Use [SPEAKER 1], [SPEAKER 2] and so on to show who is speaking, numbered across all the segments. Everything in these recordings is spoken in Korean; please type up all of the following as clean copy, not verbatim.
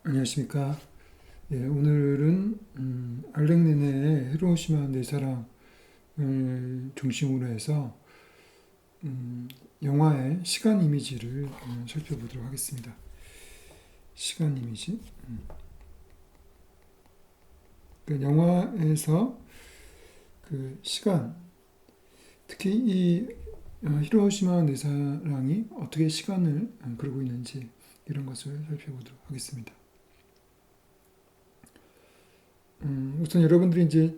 [SPEAKER 1] 안녕하십니까. 예, 오늘은 알렉네네의 히로시마 네 사랑을 중심으로 해서 영화의 시간 이미지를 살펴보도록 하겠습니다. 시간 이미지. 그러니까 영화에서 그 시간, 특히 이 히로시마 네 사랑이 어떻게 시간을 그리고 있는지 이런 것을 살펴보도록 하겠습니다. 우선 여러분들이 이제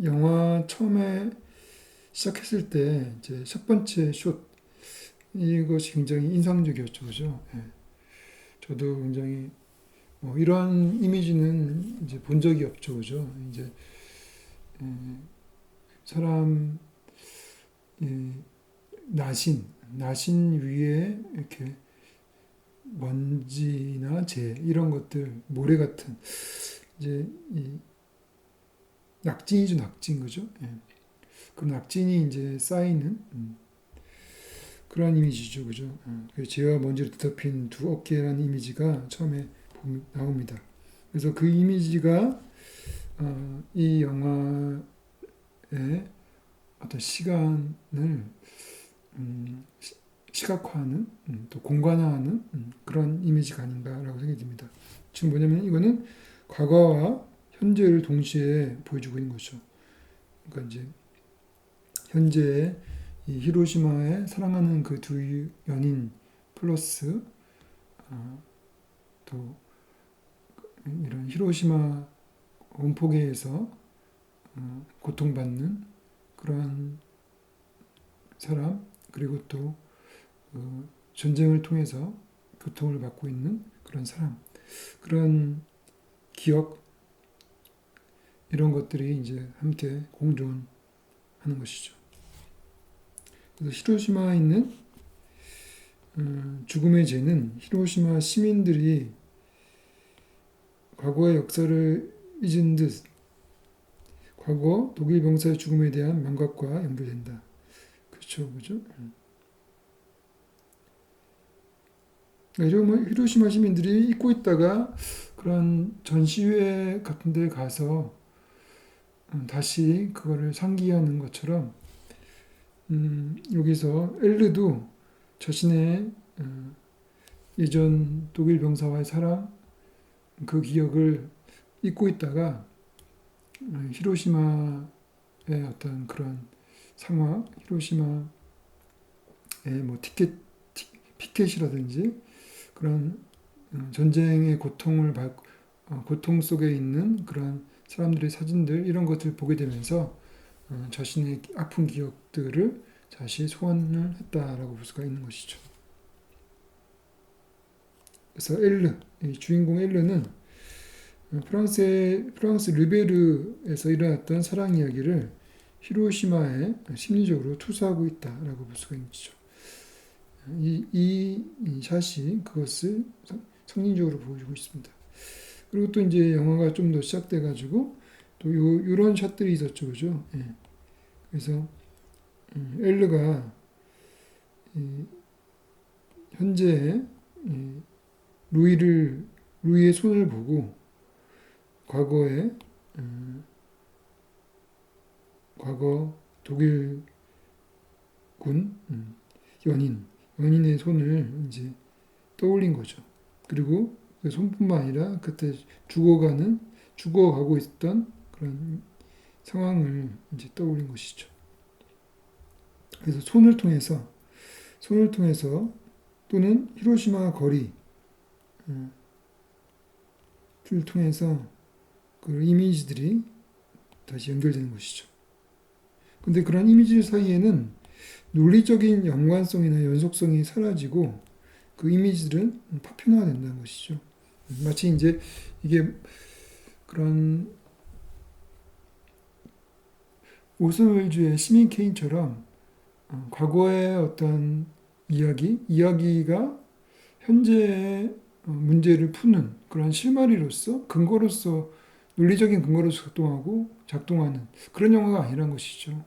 [SPEAKER 1] 영화 처음에 시작했을 때 이제 첫 번째 숏 이것이 굉장히 인상적이었죠, 그죠? 예. 저도 굉장히 뭐 이러한 이미지는 이제 본 적이 없죠, 그죠? 이제 예, 사람 이 나신 위에 이렇게 먼지나 재 이런 것들 모래 같은 이제 이 낙진이죠, 낙진 그죠? 예. 그 낙진이 이제 쌓이는 그러한 이미지죠, 그죠? 그 재와 먼지를 뒤덮인 두 어깨라는 이미지가 처음에 나옵니다. 그래서 그 이미지가 이 영화의 어떤 시간을 시각화하는 또 공간화하는 그런 이미지가 아닌가라고 생각이 듭니다. 지금 뭐냐면 이거는 과거와 현재를 동시에 보여주고 있는 거죠. 그러니까 이제 현재의 이 히로시마에 사랑하는 그 두 연인 플러스 또 이런 히로시마 원폭해에서 고통받는 그러한 사람 그리고 또 전쟁을 통해서 고통을 받고 있는 그런 사람 그런 기억 이런 것들이 이제 함께 공존하는 것이죠. 그래서 히로시마에 있는 죽음의 죄는 히로시마 시민들이 과거의 역사를 잊은 듯 과거 독일 병사의 죽음에 대한 망각과 연결된다. 그렇죠, 그죠? 이런 히로시마 시민들이 잊고 있다가 그런 전시회 같은 데 가서 다시 그거를 상기하는 것처럼 여기서 엘르도 자신의 예전 독일 병사와의 사랑 그 기억을 잊고 있다가 히로시마의 어떤 그런 상황, 히로시마의 뭐 피켓이라든지 그런 전쟁의 고통 속에 있는 그런 사람들의 사진들 이런 것들을 보게 되면서 자신의 아픈 기억들을 다시 소환을 했다라고 볼 수가 있는 것이죠. 그래서 엘르, 이 주인공 엘르는 프랑스 르베르에서 일어났던 사랑 이야기를 히로시마에 심리적으로 투사하고 있다라고 볼 수가 있죠. 이 샷이 그것을 상징적으로 보여주고 있습니다. 그리고 또 이제 영화가 좀 더 시작돼가지고 또 요런 샷들이 있었죠, 그죠? 예. 그래서 엘르가 현재 루이의 손을 보고 과거에 과거 독일군 연인의 손을 이제 떠올린 거죠. 그리고 그 손뿐만 아니라 그때 죽어가고 있었던 그런 상황을 이제 떠올린 것이죠. 그래서 손을 통해서 또는 히로시마 거리를 통해서 그 이미지들이 다시 연결되는 것이죠. 근데 그런 이미지들 사이에는 논리적인 연관성이나 연속성이 사라지고 그 이미지들은 파편화된다는 것이죠. 마치 이제 이게 그런 오스웰즈의 시민 케인처럼 과거의 어떤 이야기가 현재의 문제를 푸는 그런 실마리로서 논리적인 근거로서 작동하는 그런 영화가 아니란 것이죠.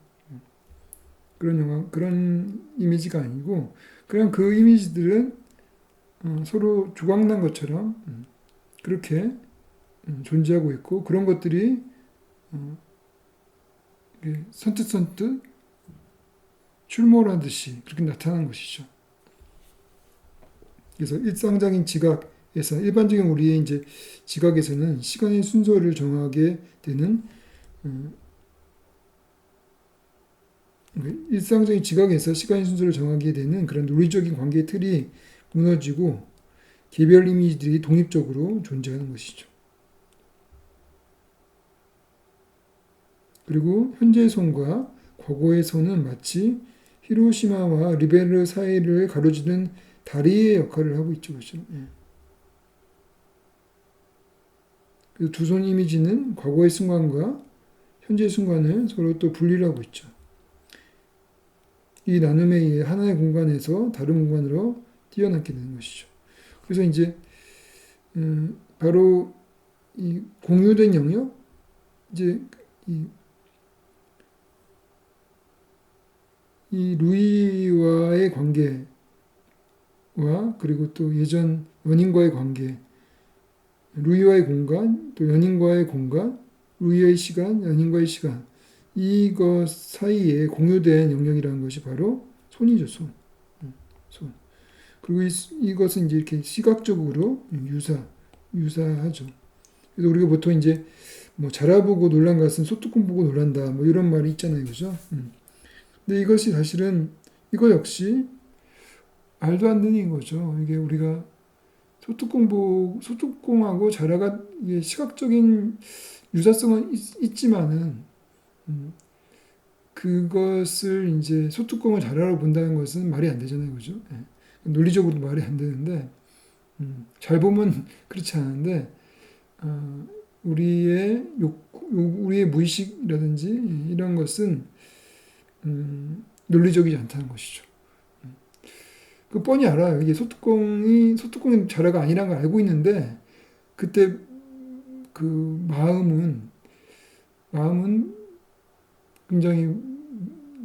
[SPEAKER 1] 그런 이미지가 아니고 그냥 그 이미지들은 서로 조각난 것처럼 그렇게 존재하고 있고 그런 것들이 선뜻선뜻 출몰하듯이 그렇게 나타나는 것이죠. 그래서 일상적인 지각에서 일반적인 우리의 이제 지각에서는 시간의 순서를 정하게 되는 일상적인 지각에서 시간의 순서를 정하게 되는 그런 논리적인 관계의 틀이 무너지고 개별 이미지들이 독립적으로 존재하는 것이죠. 그리고 현재의 손과 과거의 손은 마치 히로시마와 리베르 사이를 가로지른 다리의 역할을 하고 있죠. 그렇죠? 그 두 손 이미지는 과거의 순간과 현재의 순간을 서로 또 분리를 하고 있죠. 이 나눔에 의해 하나의 공간에서 다른 공간으로 뛰어넘게 되는 것이죠. 그래서 이제 바로 이 공유된 영역, 이제 이 루이와의 관계와 그리고 또 예전 연인과의 관계, 루이와의 공간, 또 연인과의 공간, 루이의 시간, 연인과의 시간, 이것 사이에 공유된 영역이라는 것이 바로 손이죠, 손. 손. 그리고 이것은 이제 이렇게 시각적으로 유사하죠. 그래서 우리가 보통 이제 뭐 자라보고 놀란 것은 소뚜껑 보고 놀란다, 뭐 이런 말이 있잖아요, 그죠? 근데 이것이 사실은 이거 역시 말도 안 되는 거죠. 이게 우리가 소뚜껑하고 자라가 이게 시각적인 유사성은 있지만은 그것을 이제 소뚜껑을 자라로 본다는 것은 말이 안 되잖아요, 그죠? 논리적으로 말이 안 되는데 잘 보면 그렇지 않은데 우리의 무의식이라든지 이런 것은 논리적이지 않다는 것이죠. 그 뻔히 알아요. 이게 소뚜껑이 자라가 아니라는 걸 알고 있는데 그때 그 마음은 굉장히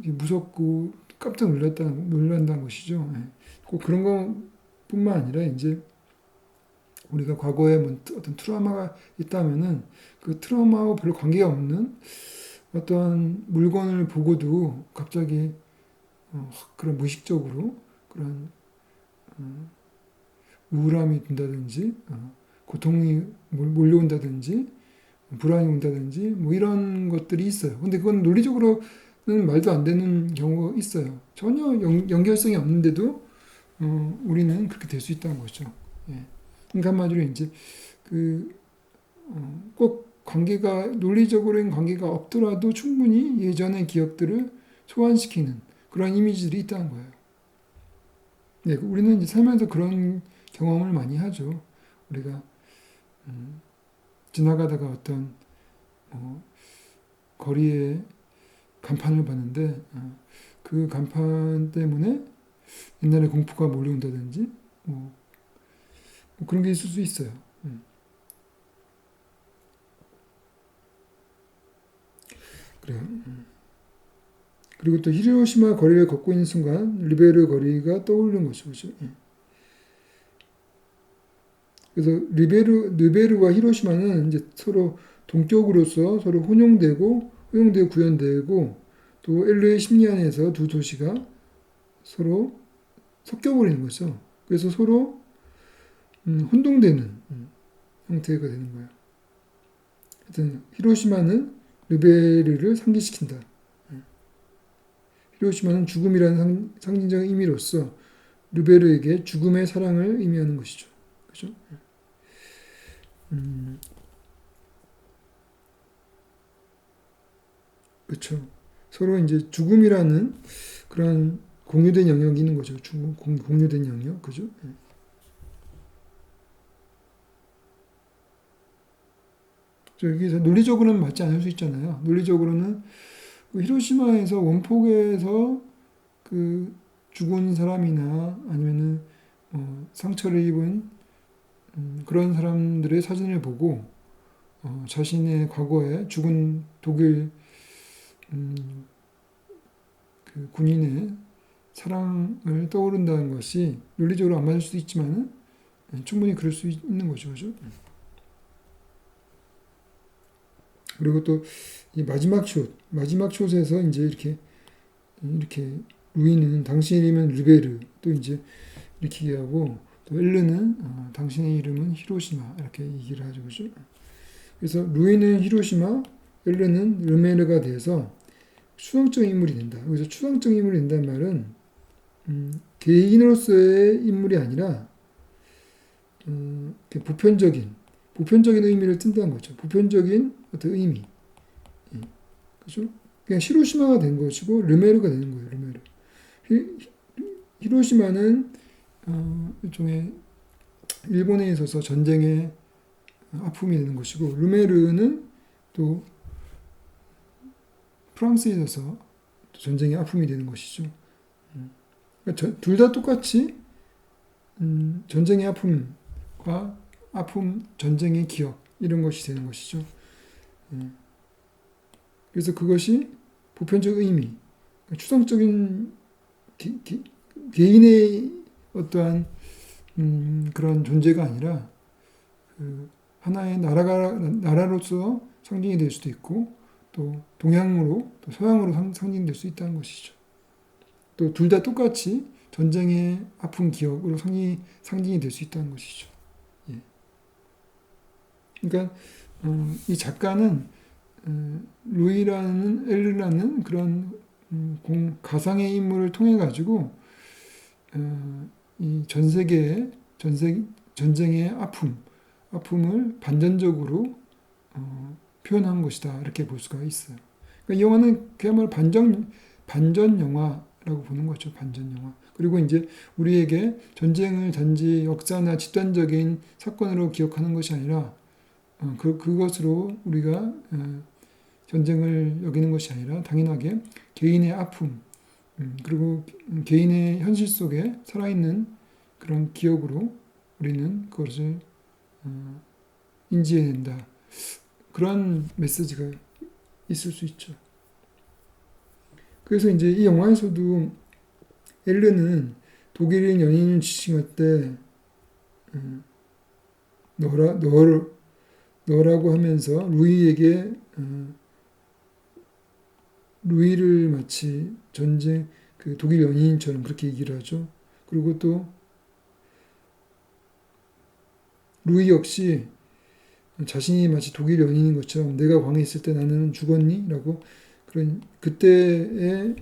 [SPEAKER 1] 무섭고 깜짝 놀란다는 것이죠. 꼭 그런 것뿐만 아니라 이제 우리가 과거에 어떤 트라우마가 있다면은 그 트라우마와 별로 관계가 없는 어떤 물건을 보고도 갑자기 그런 무의식적으로 그런 우울함이 든다든지 고통이 몰려온다든지 불안이 온다든지 뭐 이런 것들이 있어요. 근데 그건 논리적으로는 말도 안 되는 경우가 있어요. 전혀 연결성이 없는데도 우리는 그렇게 될 수 있다는 거죠. 예. 그러니까 한마디로 이제 꼭 논리적으로는 관계가 없더라도 충분히 예전의 기억들을 소환시키는 그런 이미지들이 있다는 거예요. 네, 우리는 이제 살면서 그런 경험을 많이 하죠. 우리가 지나가다가 어떤 거리에 간판을 봤는데 그 간판 때문에 옛날에 공포가 몰려온다든지 뭐 그런 게 있을 수 있어요. 그래요. 그리고 또 히로시마 거리를 걷고 있는 순간 리베르 거리가 떠오르는 것이죠. 그래서 르베르와 히로시마는 이제 서로 동격으로서 서로 혼용되고 구현되고 또 엘레의 심리 안에서 두 도시가 서로 섞여버리는 거죠. 그래서 서로 혼동되는 형태가 되는 거예요. 하여튼 히로시마는 르베르를 상기시킨다. 히로시마는 죽음이라는 상징적 의미로서 르베르에게 죽음의 사랑을 의미하는 것이죠. 그죠? 그렇죠. 서로 이제 죽음이라는 그런 공유된 영역이 있는 거죠. 공유된 영역, 그죠? 여기서 논리적으로는 맞지 않을 수 있잖아요. 논리적으로는 히로시마에서 원폭에서 그 죽은 사람이나 아니면은 상처를 입은 그런 사람들의 사진을 보고 자신의 과거에 죽은 독일 그 군인의 사랑을 떠오른다는 것이 논리적으로 안 맞을 수도 있지만 충분히 그럴 수 있는 거죠, 그죠? 그리고 또 이 마지막 숏에서 이제 이렇게 루이는 당신의 이름은 르베르 또 이제 이렇게 얘기하고 또 엘르는 당신의 이름은 히로시마 이렇게 얘기를 하죠, 그죠? 그래서 루이는 히로시마, 엘르는 르메르가 돼서 추상적 인물이 된다. 여기서 추상적 인물이 된다는 말은 개인으로서의 인물이 아니라 보편적인 의미를 뜬다는 거죠. 보편적인 어떤 의미. 그죠? 그냥 히로시마가 된 것이고 르메르가 되는 거예요. 르메르. 히로시마는 일종의 일본에 있어서 전쟁의 아픔이 되는 것이고 르메르는 또 프랑스에 있어서 전쟁의 아픔이 되는 것이죠. 그러니까 둘 다 똑같이 전쟁의 아픔과 전쟁의 기억 이런 것이 되는 것이죠. 그래서 그것이 보편적 의미, 추상적인 개인의 어떠한 그런 존재가 아니라 하나의 나라로서 상징이 될 수도 있고 또 동양으로 또 서양으로 상징될 수 있다는 것이죠. 또 둘 다 똑같이 전쟁의 아픈 기억으로 상징이 될 수 있다는 것이죠. 예. 그러니까 이 작가는 루이라는 엘르라는 그런 가상의 인물을 통해 가지고 이 전 세계의 전쟁의 아픔을 반전적으로 표현한 것이다 이렇게 볼 수가 있어요. 그러니까 이 영화는 그야말로 반전 영화라고 보는 거죠. 반전 영화. 그리고 이제 우리에게 전쟁을 단지 역사나 집단적인 사건으로 기억하는 것이 아니라 그것으로 우리가 전쟁을 여기는 것이 아니라 당연하게 개인의 아픔 그리고 개인의 현실 속에 살아있는 그런 기억으로 우리는 그것을 인지해야 된다. 그런 메시지가 있을 수 있죠. 그래서 이제 이 영화에서도 엘르는 독일인 연인을 지칭할 때 너라고 하면서 루이를 마치 전쟁 그 독일 연인처럼 그렇게 얘기를 하죠. 그리고 또 루이 역시 자신이 마치 독일 연인인 것처럼 내가 광해에 있을 때 나는 죽었니? 라고 그런 그때의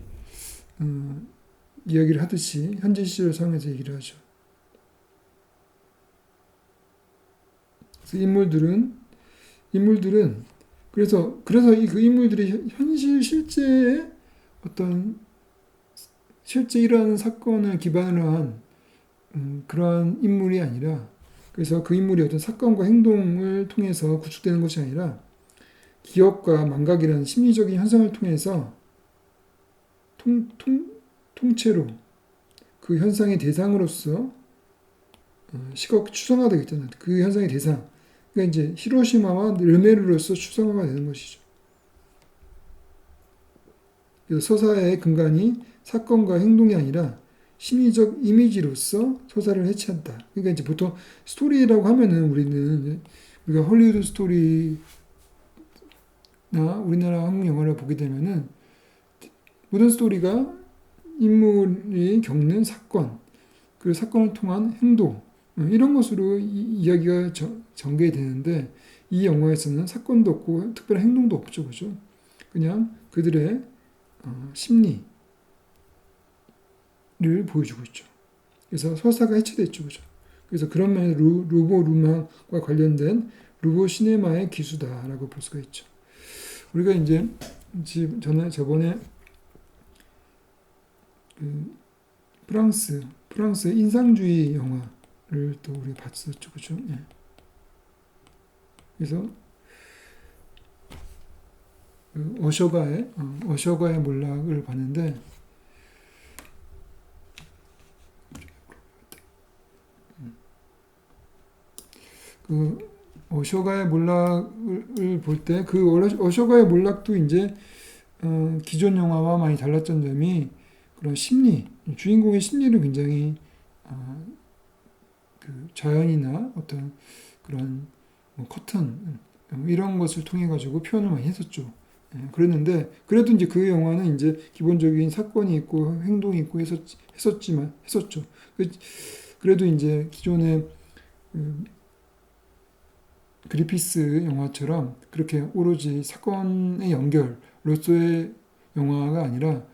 [SPEAKER 1] 이야기를 하듯이 현재 시제를 사용해서 얘기를 하죠. 그래서 인물들은 그래서 그 인물들이 실제의 어떤 실제 일어나는 사건을 기반으로 한 그러한 인물이 아니라 그래서 그 인물이 어떤 사건과 행동을 통해서 구축되는 것이 아니라 기억과 망각이라는 심리적인 현상을 통해서 통째로 그 현상의 대상으로서 추상화되어 있다는 그 현상의 대상. 그러니까 이제 히로시마와 르메르로서 추상화가 되는 것이죠. 그래서 서사의 근간이 사건과 행동이 아니라 심리적 이미지로서 서사를 해체한다. 그러니까 이제 보통 스토리라고 하면은 우리가 헐리우드 스토리나 우리나라 한국 영화를 보게 되면은 모든 스토리가 인물이 겪는 사건, 그 사건을 통한 행동 이런 것으로 이야기가 전개되는데 이 영화에서는 사건도 없고 특별한 행동도 없죠, 그죠? 그냥 그들의 심리를 보여주고 있죠. 그래서 서사가 해체됐죠, 그죠? 그래서 그런 면에서 루보 루마과 관련된 루보 시네마의 기수다라고 볼 수가 있죠. 우리가 이제 저번에 그 프랑스의 인상주의 영화를 또 우리 봤었죠, 그죠? 예. 그래서 어셔가의 몰락을 봤는데 그 어셔가의 몰락을 볼 때 그 어셔가의 몰락도 이제 기존 영화와 많이 달랐던 점이 그런 주인공의 심리를 굉장히 그 자연이나 어떤 그런 커튼 이런 것을 통해 가지고 표현을 많이 했었죠. 그랬는데 그래도 이제 그 영화는 이제 기본적인 사건이 있고 행동이 있고 했었죠. 그래도 이제 기존의 그 그리피스 영화처럼 그렇게 오로지 사건의 연결로서의 영화가 아니라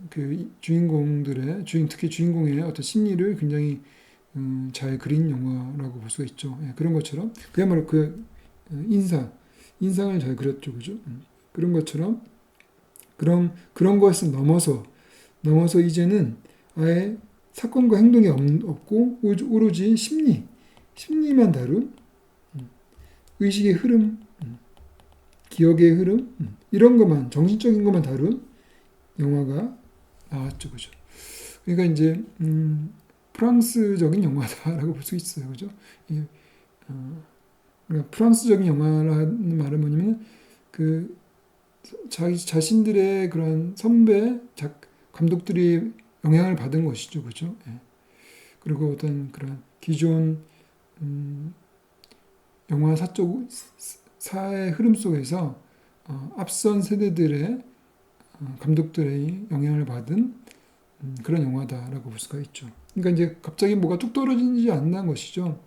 [SPEAKER 1] 그 주인공들의 특히 주인공의 어떤 심리를 굉장히 잘 그린 영화라고 볼 수가 있죠. 그런 것처럼 그야말로 그 인상을 잘 그렸죠, 그죠? 그런 것처럼 그런 것을 넘어서 이제는 아예 사건과 행동이 없고 오로지 심리만 다룬 의식의 흐름, 기억의 흐름 이런 것만 정신적인 것만 다룬 영화가 나왔죠, 그죠? 그러니까 이제 프랑스적인 영화다라고 볼 수 있어요, 그죠? 예, 그러니까 프랑스적인 영화라는 말은 뭐냐면 그 자기 자신들의 그런 선배 감독들이 영향을 받은 것이죠, 그죠? 예. 그리고 어떤 그런 기존 영화 사의 흐름 속에서 앞선 세대들의 감독들의 영향을 받은 그런 영화다라고 볼 수가 있죠. 그러니까 이제 갑자기 뭐가 뚝 떨어지지 않는 것이죠.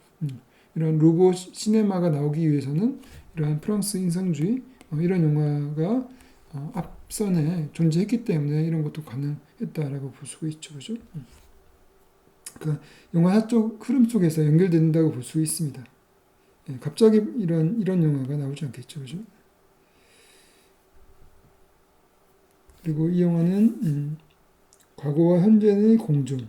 [SPEAKER 1] 이런 로봇 시네마가 나오기 위해서는 이러한 프랑스 인상주의 이런 영화가 앞선에 존재했기 때문에 이런 것도 가능했다라고 볼 수가 있죠, 그죠? 그 영화 사적 흐름 속에서 연결된다고 볼 수 있습니다. 갑자기 이런 영화가 나오지 않겠죠, 그죠? 그리고 이 영화는 과거와 현재의 공존.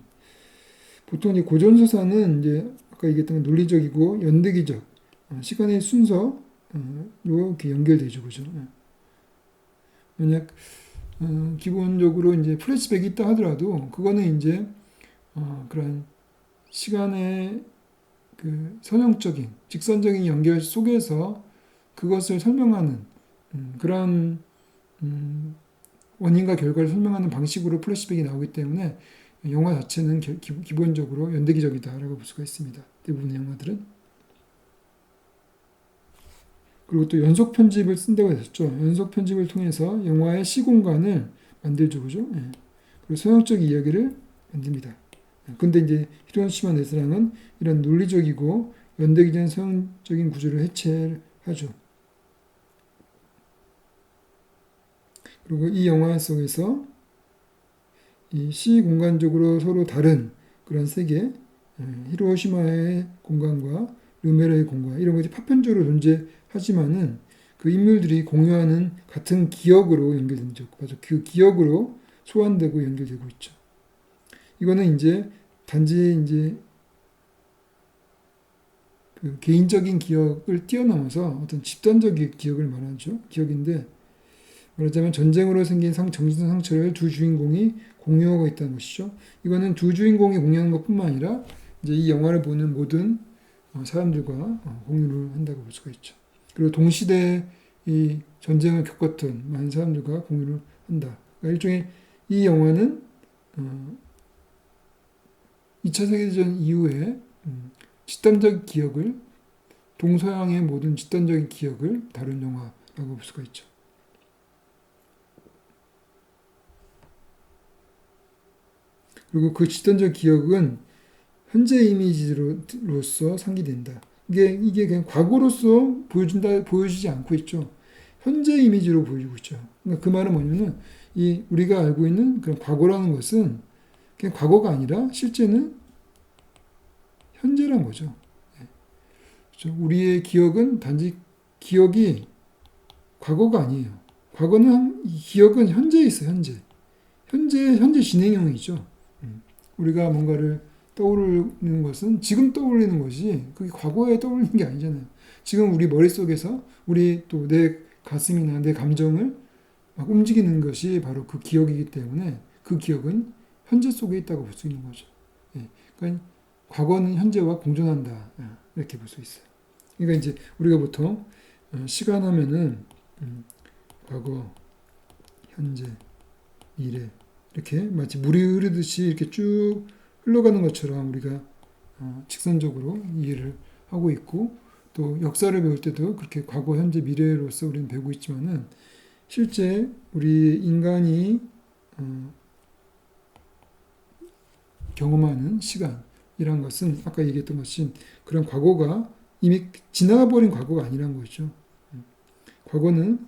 [SPEAKER 1] 보통 이제 고전서사는 이제 아까 얘기했던 논리적이고 연대기적 시간의 순서로 이렇게 연결되죠, 그죠? 만약 기본적으로 이제 플래시백이 있다 하더라도 그거는 이제 그런 시간의 그 선형적인 직선적인 연결 속에서 그것을 설명하는 그런 원인과 결과를 설명하는 방식으로 플래시백이 나오기 때문에 영화 자체는 기본적으로 연대기적이다라고 볼 수가 있습니다. 대부분의 영화들은. 그리고 또 연속 편집을 쓴다고 했었죠. 연속 편집을 통해서 영화의 시공간을 만들죠, 그죠? 그리고 서형적 이야기를 만듭니다. 근데 이제 히로시마 네스랑은 이런 논리적이고 연대기전 서형적인 구조를 해체하죠. 그리고 이 영화 속에서 이 시공간적으로 서로 다른 그런 세계, 히로시마의 공간과 르메르의 공간 이런 것이 파편적으로 존재하지만은 그 인물들이 공유하는 같은 기억으로 연결되죠. 맞아, 그 기억으로 소환되고 연결되고 있죠. 이거는 이제 단지 이제 그 개인적인 기억을 뛰어넘어서 어떤 집단적인 기억을 말하죠. 기억인데 말하자면 전쟁으로 생긴 정신 상처를 두 주인공이 공유하고 있다는 것이죠. 이거는 두 주인공이 공유하는 것뿐만 아니라 이제 이 영화를 보는 모든 사람들과 공유를 한다고 볼 수가 있죠. 그리고 동시대에 이 전쟁을 겪었던 많은 사람들과 공유를 한다. 그러니까 일종의 이 영화는 2차 세계대전 이후에 집단적 기억을 동서양의 모든 집단적인 기억을 다룬 영화라고 볼 수가 있죠. 그리고 그 집단적 기억은 현재 이미지로서 상기된다. 이게 그냥 과거로서 보여지지 않고 있죠. 현재 이미지로 보여주고 있죠. 그러니까 그 말은 뭐냐면 우리가 알고 있는 그런 과거라는 것은 그냥 과거가 아니라 실제는 현재란 거죠. 그렇죠? 우리의 기억은 단지 기억이 과거가 아니에요. 기억은 현재에 있어요. 현재 진행형이죠. 우리가 뭔가를 떠오르는 것은 지금 떠올리는 것이 그게 과거에 떠올리는 게 아니잖아요. 지금 우리 머릿속에서 우리 또 내 가슴이나 내 감정을 막 움직이는 것이 바로 그 기억이기 때문에 그 기억은 현재 속에 있다고 볼 수 있는 거죠. 그러니까 과거는 현재와 공존한다. 이렇게 볼 수 있어요. 그러니까 이제 우리가 보통 시간 하면은 과거, 현재, 미래 이렇게 마치 물이 흐르듯이 이렇게 쭉 흘러가는 것처럼 우리가 직선적으로 이해를 하고 있고 또 역사를 배울 때도 그렇게 과거, 현재, 미래로서 우리는 배우고 있지만은 실제 우리 인간이 경험하는 시간이란 것은 아까 얘기했던 것이 그런 과거가 이미 지나가 버린 과거가 아니란 거죠. 과거는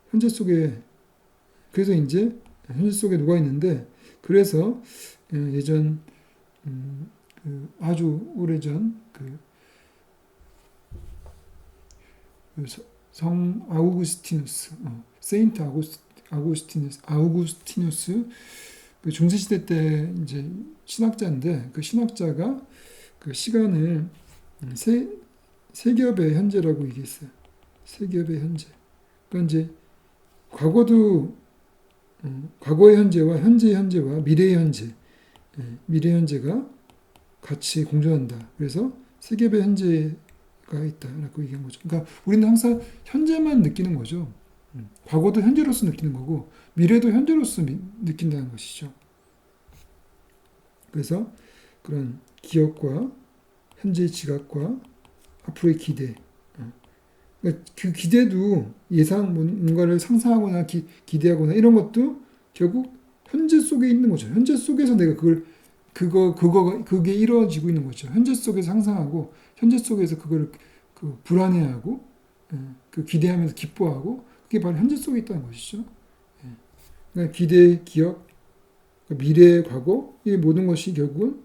[SPEAKER 1] 현재 속에 그래서 이제 현재 속에 녹아 있는데 그래서 예전 아주 오래전 성 아우구스티누스, 세인트 아우구스티누스 그 중세 시대 때 이제 신학자인데 그 신학자가 그 시간을 세겹의 현재라고 얘기했어요. 세겹의 현재. 그러니까 이제 과거도 과거의 현재와 현재의 현재와 미래의 현재, 미래의 현재가 같이 공존한다. 그래서 세겹의 현재가 있다라고 얘기한 거죠. 그러니까 우리는 항상 현재만 느끼는 거죠. 과거도 현재로서 느끼는 거고 미래도 현재로서 느낀다는 것이죠. 그래서 그런 기억과 현재의 지각과 앞으로의 기대. 그러니까 그 기대도 뭔가를 상상하거나 기대하거나 이런 것도 결국 현재 속에 있는 거죠. 현재 속에서 내가 그게 이루어지고 있는 거죠. 현재 속에서 상상하고 현재 속에서 그걸 불안해하고 그 기대하면서 기뻐하고 그게 바로 현재 속에 있다는 것이죠. 그러니까 기대, 기억, 미래, 과거 이 모든 것이 결국은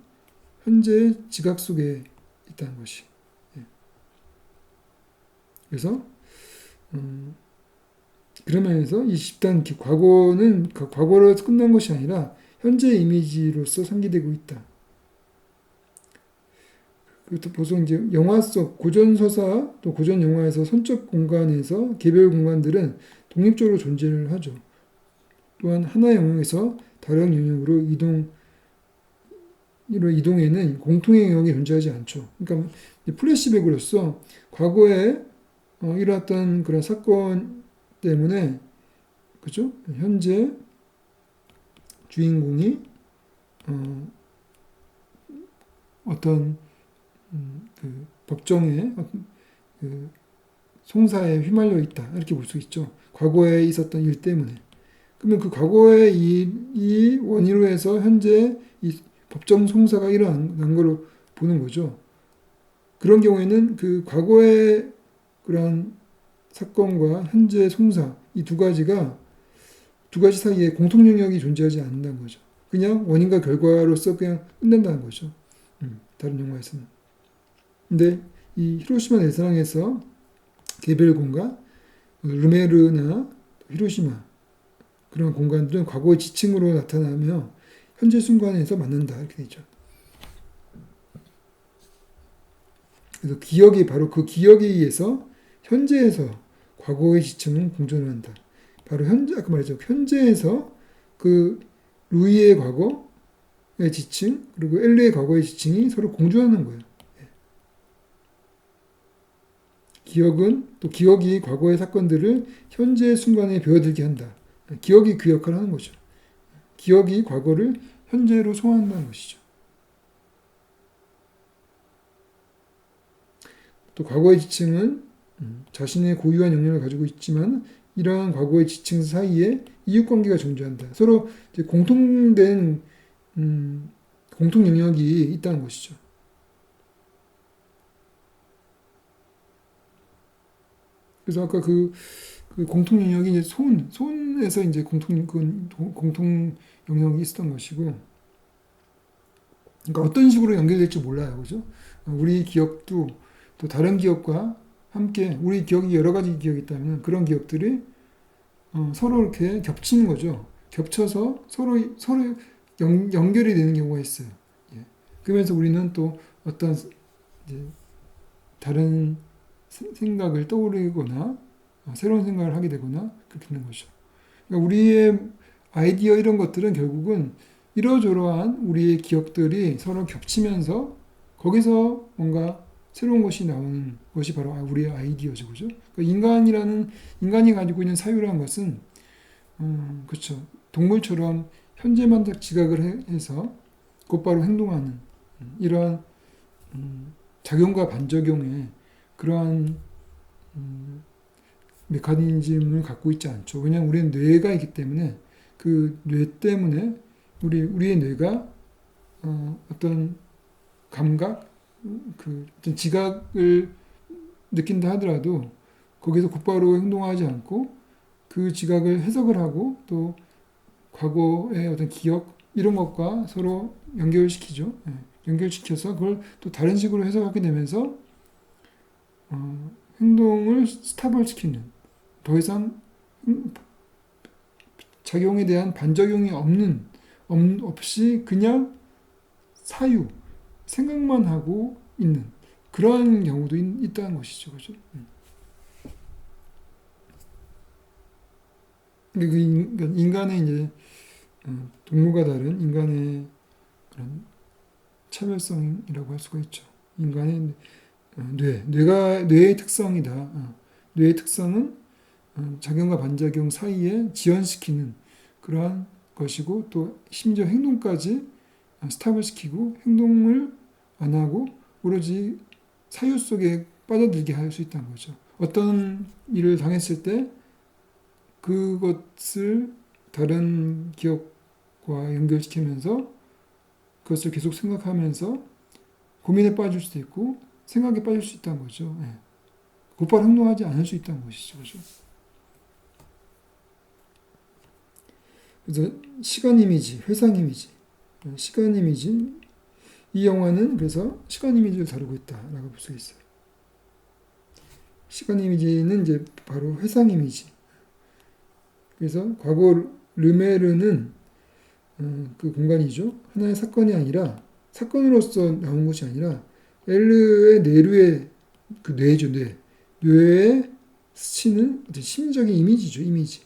[SPEAKER 1] 현재의 지각 속에 있다는 것이. 그래서 그런 면에서 이 집단 과거는 과거로 끝난 것이 아니라 현재의 이미지로서 상기되고 있다. 그리고 보통 이제 영화 속 고전 서사 또 고전 영화에서 선적 공간에서 개별 공간들은 독립적으로 존재를 하죠. 또한 하나의 영역에서 다른 영역으로 이동에는 공통의 영역이 존재하지 않죠. 그러니까 플래시백으로서 과거에 일어났던 그런 사건 때문에 그죠? 현재 주인공이 어떤 그 법정에 그 송사에 휘말려 있다 이렇게 볼 수 있죠. 과거에 있었던 일 때문에. 그러면 그 과거의 이 원인으로 해서 현재 이 법정 송사가 일어난 걸로 보는 거죠. 그런 경우에는 그 과거의 그런 사건과 현재 송사 이 두 가지 사이에 공통 영역이 존재하지 않는다는 거죠. 그냥 원인과 결과로서 그냥 끝낸다는 거죠. 다른 영화에서는. 근데 이 히로시마 내사랑에서 개별 공간, 르메르나 히로시마 그런 공간들은 과거의 지층으로 나타나며 현재 순간에서 맞는다 이렇게 되죠. 그래서 기억이 바로 그 기억에 의해서 현재에서 과거의 지층은 공존을 한다. 바로 아까 말했죠. 현재에서 그 루이의 과거의 지층 그리고 엘레의 과거의 지층이 서로 공존하는 거예요. 기억이 과거의 사건들을 현재의 순간에 배워들게 한다. 기억이 그 역할을 하는 거죠. 기억이 과거를 현재로 소환한다는 것이죠. 또 과거의 지층은 자신의 고유한 영역을 가지고 있지만 이러한 과거의 지층 사이에 이웃관계가 존재한다. 서로 이제 공통된 공통 영역이 있다는 것이죠. 그래서 아까 그 공통 영역이 이제 손에서 이제 공통 영역이 있었던 것이고, 그러니까 어떤 식으로 연결될지 몰라요, 그죠? 우리 기억도 또 다른 기억과 함께 우리 기억이 여러 가지 기억이 있다면 그런 기억들이 서로 이렇게 겹치는 거죠. 겹쳐서 서로 연결이 되는 경우가 있어요. 예. 그러면서 우리는 또 어떤 이제 다른 생각을 떠오르거나 새로운 생각을 하게 되거나 그렇게 되는 거죠. 그러니까 우리의 아이디어 이런 것들은 결국은 이러저러한 우리의 기억들이 서로 겹치면서 거기서 뭔가 새로운 것이 나오는 것이 바로 우리의 아이디어죠, 그죠? 그러니까 인간이 가지고 있는 사유라는 것은, 그렇죠. 동물처럼 현재만 지각을 해서 곧바로 행동하는 이러한 작용과 반작용의 그러한 메커니즘을 갖고 있지 않죠. 왜냐하면 우리는 뇌가 있기 때문에 그 뇌 때문에 우리의 뇌가 어떤 감각, 그 어떤 지각을 느낀다 하더라도 거기서 곧바로 행동하지 않고 그 지각을 해석을 하고 또 과거의 어떤 기억 이런 것과 서로 연결시키죠. 예, 연결시켜서 그걸 또 다른 식으로 해석하게 되면서 행동을 스탑을 시키는 더 이상 작용에 대한 반작용이 없이 그냥 사유 생각만 하고 있는 그러한 경우도 있다는 것이죠. 그죠? 그 인간의 이제 동물과 다른 인간의 그런 차별성이라고 할 수가 있죠. 인간의 뇌의 특성이다. 뇌의 특성은 작용과 반작용 사이에 지연시키는 그러한 것이고 또 심지어 행동까지 스탑을 시키고 행동을 안 하고 오로지 사유 속에 빠져들게 할 수 있다는 거죠. 어떤 일을 당했을 때 그것을 다른 기억과 연결시키면서 그것을 계속 생각하면서 고민에 빠질 수도 있고 생각에 빠질 수 있다는 거죠. 예. 곧바로 행동하지 않을 수 있다는 것이죠. 그죠? 그래서 시간 이미지, 회상 이미지, 시간 이미지 이 영화는 그래서 시간 이미지를 다루고 있다라고 볼 수 있어요. 시간 이미지는 이제 바로 회상 이미지. 그래서 과거 르메르는 그 공간이죠. 하나의 사건이 아니라 사건으로서 나온 것이 아니라 엘르의 내류의 그 뇌죠, 뇌에 스치는 어떤 심리적인 이미지죠, 이미지.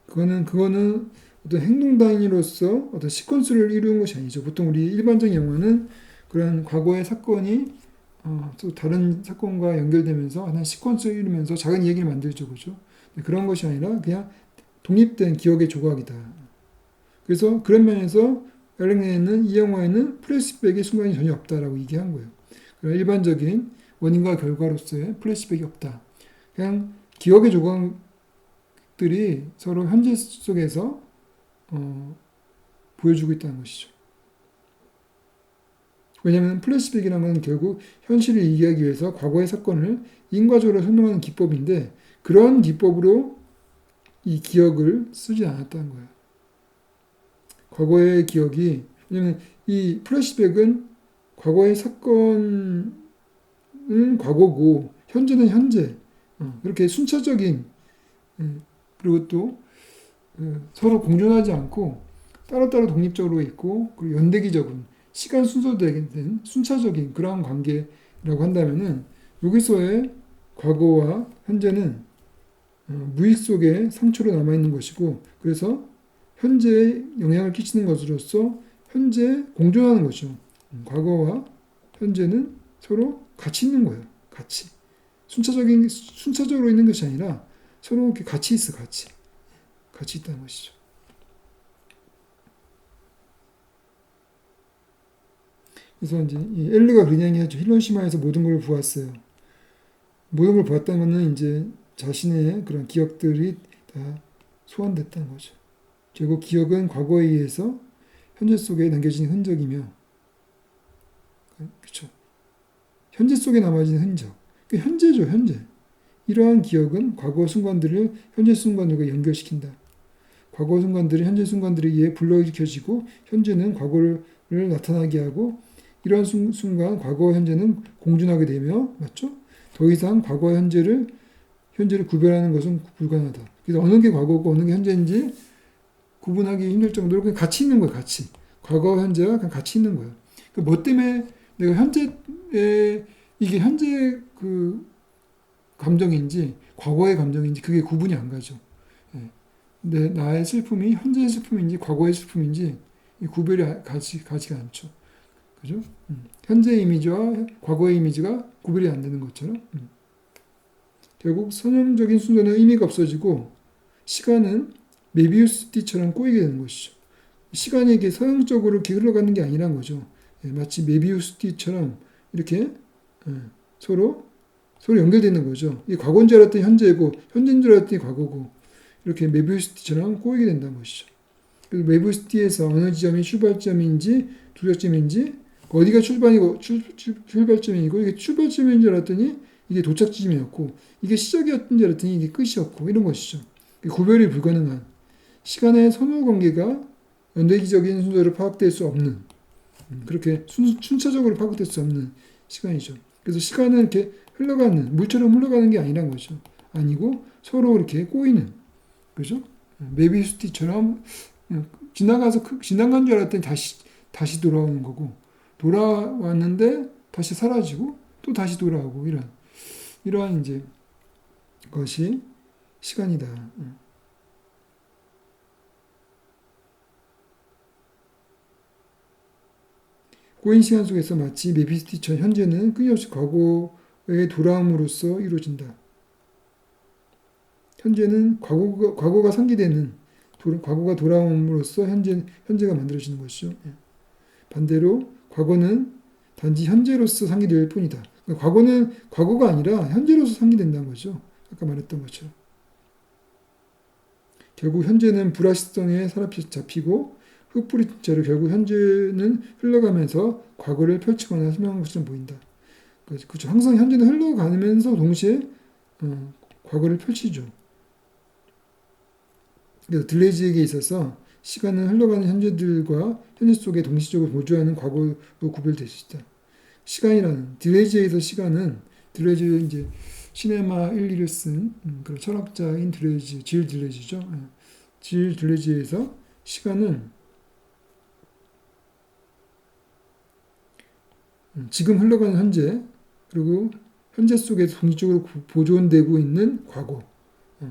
[SPEAKER 1] 그거는 어떤 행동 단위로서 어떤 시퀀스를 이루는 것이 아니죠. 보통 우리 일반적인 영화는 그런 과거의 사건이 또 다른 사건과 연결되면서 하나의 시퀀스를 이루면서 작은 이야기를 만들죠, 그죠? 그런 것이 아니라 그냥 독립된 기억의 조각이다. 그래서 그런 면에서 엘링레는 이 영화에는 플래시백의 순간이 전혀 없다라고 얘기한 거예요. 일반적인 원인과 결과로서의 플래시백이 없다. 그냥 기억의 조각들이 서로 현재 속에서 보여주고 있다는 것이죠. 왜냐하면 플래시백이라는 건 결국 현실을 이해하기 위해서 과거의 사건을 인과적으로 설명하는 기법인데 그런 기법으로 이 기억을 쓰지 않았다는 거예요. 과거의 기억이 왜냐하면 이 플래시백은 과거의 사건은 과거고 현재는 현재 이렇게 순차적인 그리고 또 서로 공존하지 않고 따로따로 독립적으로 있고 그리고 연대기적인 시간 순서된 순차적인 그러한 관계라고 한다면은 여기서의 과거와 현재는 무익 속에 상처로 남아있는 것이고 그래서 현재에 영향을 끼치는 것으로서 현재 공존하는 거죠. 과거와 현재는 서로 같이 있는 거예요. 같이. 순차적으로 있는 것이 아니라 서로 이렇게 같이 있어, 같이. 같이 있다는 것이죠. 그래서 이제 엘르가 그런 이야기하죠. 히로시마에서 모든 걸 보았어요. 모든 걸 보았다는 것은 이제 자신의 그런 기억들이 다 소환됐다는 거죠. 결국 기억은 과거에 의해서 현재 속에 남겨진 흔적이며, 그렇죠. 현재 속에 남아진 흔적. 그 현재죠, 현재. 이러한 기억은 과거 순간들을 현재 순간들과 연결시킨다. 과거 순간들이 현재 순간들에 의해 불러일으켜지고 현재는 과거를 나타나게 하고 이러한 순간 과거와 현재는 공존하게 되며 맞죠? 더 이상 과거와 현재를 구별하는 것은 불가능하다. 그래서 어느 게 과거고 어느 게 현재인지 구분하기 힘들 정도로 그냥 같이 있는 거예요. 같이. 과거와 현재가 그냥 같이 있는 거예요. 뭐 때문에 내가 현재에 이게 현재 그 감정인지 과거의 감정인지 그게 구분이 안 가죠. 나의 슬픔이 현재의 슬픔인지 과거의 슬픔인지 구별이 가지가 않죠. 그죠? 현재 이미지와 과거의 이미지가 구별이 안 되는 것처럼 결국 선형적인 순서는 의미가 없어지고 시간은 메비우스 띠처럼 꼬이게 되는 것이죠. 시간이 이게 서형적으로 이렇게 흘러가는 게 아니란 거죠. 마치 메비우스 띠처럼 이렇게 서로 연결되는 거죠. 이 과거인 줄 알았더니 현재고 현재인 줄 알았더니 과거고 이렇게 메비우스 띠처럼 꼬이게 된다는 것이죠. 그래서 메비우스 띠에서 어느 지점이 출발점인지 도착점인지 어디가 출발점이고 이게 출발점인 줄 알았더니 이게 도착점이었고 이게 시작이었던 줄 알았더니 이게 끝이었고 이런 것이죠. 구별이 불가능한 시간의 선후 관계가 연대기적인 순서로 파악될 수 없는 그렇게 순차적으로 파악될 수 없는 시간이죠. 그래서 시간은 이렇게 흘러가는 물처럼 흘러가는 게 아니란 거죠. 아니고 서로 이렇게 꼬이는 그죠? 메비우스티처럼 지나간 줄 알았더니 다시 돌아오는 거고 돌아왔는데 다시 사라지고 또 다시 돌아오고 이러한 이제 것이 시간이다. 꼬인 시간 속에서 마치 메비우스티처럼 현재는 끊임없이 과거에 돌아옴으로써 이루어진다. 현재는 과거가 상기되는 과거가 돌아옴으로써 현재가 만들어지는 것이죠. 반대로 과거는 단지 현재로서 상기될 뿐이다. 그러니까 과거는 과거가 아니라 현재로서 상기된다는 거죠. 아까 말했던 것처럼. 결국 현재는 불확실성에 사로잡히고 흩뿌리채로 결국 현재는 흘러가면서 과거를 펼치거나 설명한 것처럼 보인다. 그렇죠. 항상 현재는 흘러가면서 동시에 과거를 펼치죠. 그래서 들레이즈에게 있어서 시간은 흘러가는 현재들과 현재 속에 동시적으로 보조하는 과거로 구별될 수 있다. 시간이라는 들레이즈에서 시간은 들레이즈 이제 시네마 1, 2를 쓴 그런 철학자인 들레이즈, 질 들레이즈죠. 질 들레이즈에서 시간은 지금 흘러가는 현재 그리고 현재 속에 동시적으로 보존되고 있는 과거.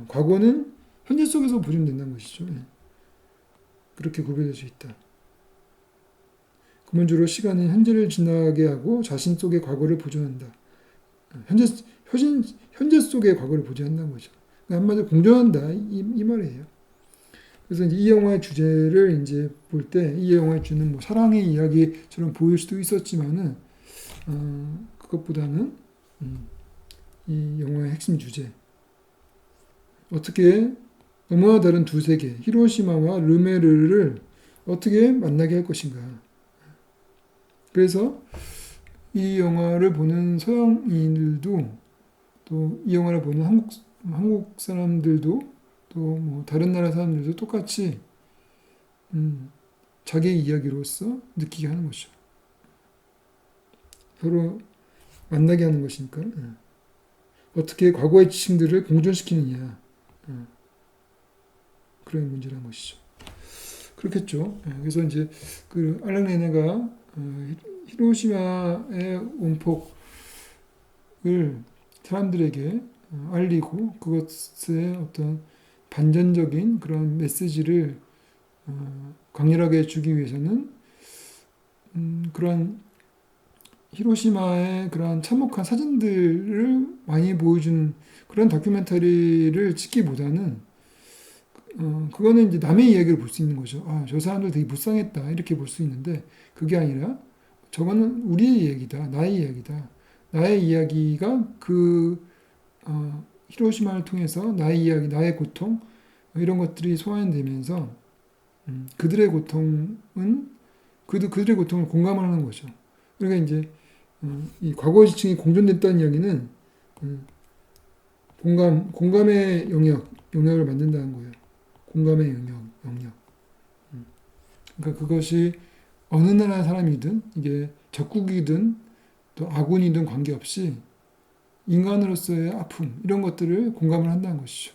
[SPEAKER 1] 과거는 현재 속에서 보존된다는 것이죠. 그렇게 구별될 수 있다. 근본적으로 시간은 현재를 지나게 하고 자신 속의 과거를 보존한다. 현재 속의 과거를 보존한다는 거죠. 한마디로 공존한다 이 말이에요. 그래서 이제 이 영화의 주제를 이제 볼 때 이 영화의 주는 뭐 사랑의 이야기처럼 보일 수도 있었지만은 그것보다는 이 영화의 핵심 주제 어떻게 너무나 다른 두 세계 히로시마와 르메르를 어떻게 만나게 할 것인가. 그래서 이 영화를 보는 서양인들도 또 이 영화를 보는 한국 사람들도 또 뭐 다른 나라 사람들도 똑같이 자기의 이야기로서 느끼게 하는 것이죠. 서로 만나게 하는 것이니까 어떻게 과거의 지식들을 공존시키느냐 그런 문제라는 것이죠. 그렇겠죠. 그래서 이제 그 알랑 레네가 히로시마의 원폭을 사람들에게 알리고 그것의 어떤 반전적인 그런 메시지를 강렬하게 주기 위해서는 그런 히로시마의 그런 참혹한 사진들을 많이 보여준 그런 다큐멘터리를 찍기보다는 그거는 이제 남의 이야기를 볼 수 있는 거죠. 저 사람들 되게 불쌍했다 이렇게 볼 수 있는데 그게 아니라 저거는 우리의 이야기다, 나의 이야기다. 나의 이야기가 히로시마를 통해서 나의 이야기, 나의 고통 이런 것들이 소환되면서 그들의 고통은 그들의 고통을 공감을 하는 거죠. 그러니까 이제 이 과거 지층이 공존됐다는 이야기는 공감의 영역을 만든다는 거예요. 공감의 영역. 그러니까 그것이 어느 나라 사람이든 이게 적국이든 또 아군이든 관계없이 인간으로서의 아픔 이런 것들을 공감을 한다는 것이죠.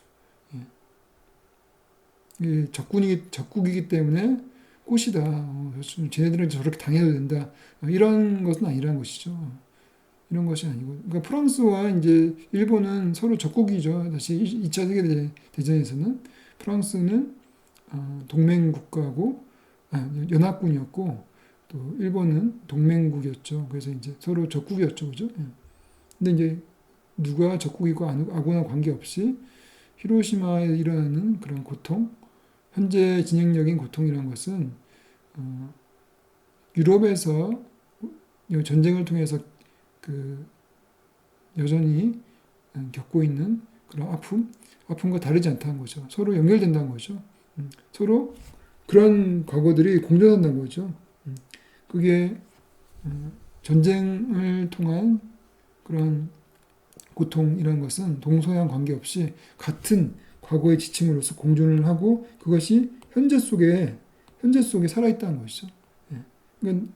[SPEAKER 1] 적국이기 때문에 꽃이다. 쟤네들은 저렇게 당해도 된다. 이런 것은 아니라는 것이죠. 이런 것이 아니고. 그러니까 프랑스와 이제 일본은 서로 적국이죠. 다시 2차 세계대전에서는 프랑스는 동맹국가고 연합군이었고 또 일본은 동맹국이었죠. 그래서 이제 서로 적국이었죠. 그죠? 근데 이제 누가 적국이고 아군과 관계없이 히로시마에 일어나는 그런 고통, 현재 진행적인 고통이라는 것은 유럽에서 이 전쟁을 통해서 그 여전히 겪고 있는 그런 아픔과 다르지 않다는 거죠. 서로 연결된다는 거죠. 서로 그런 과거들이 공존한다는 거죠. 그게 전쟁을 통한 그런 고통이라는 것은 동서양 관계없이 같은 과거의 지침으로서 공존을 하고 그것이 현재 속에 살아있다는 것이죠. 예. 그러니까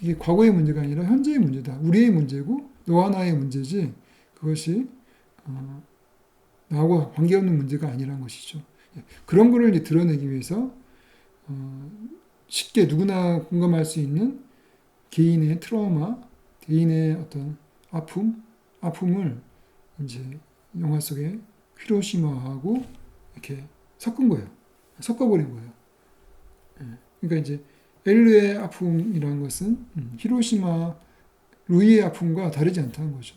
[SPEAKER 1] 이게 과거의 문제가 아니라 현재의 문제다. 우리의 문제고 너와 나의 문제지 그것이 나하고 관계없는 문제가 아니라는 것이죠. 예. 그런 거를 이제 드러내기 위해서 쉽게 누구나 공감할 수 있는 개인의 트라우마, 개인의 어떤 아픔을 이제 영화 속에 히로시마하고 이렇게 섞은 거예요. 섞어버린 거예요. 예. 그러니까 이제 엘의 아픔이라는 것은 히로시마, 루이의 아픔과 다르지 않다는 거죠.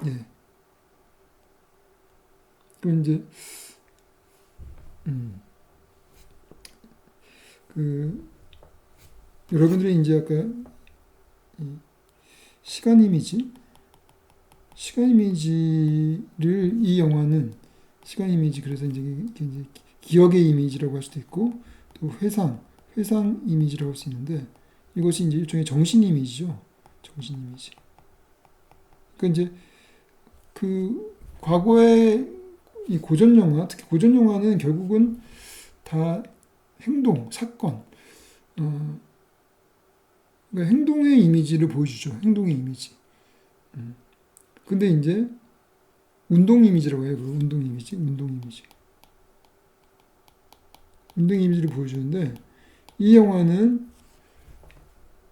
[SPEAKER 1] 예. 그럼 이제 여러분들이 이제 아까 시간 이미지를 이 영화는 시간 이미지 그래서 이제 기억의 이미지라고 할 수도 있고 또 회상 이미지라고 할 수 있는데 이것이 이제 일종의 정신 이미지죠. 정신 이미지. 그러니까 이제 그 과거의 이 고전 영화, 특히 고전 영화는 결국은 다 행동, 사건, 그러니까 행동의 이미지를 보여주죠. 행동의 이미지. 근데 이제 운동 이미지라고 해요. 운동 이미지를 보여주는데 이 영화는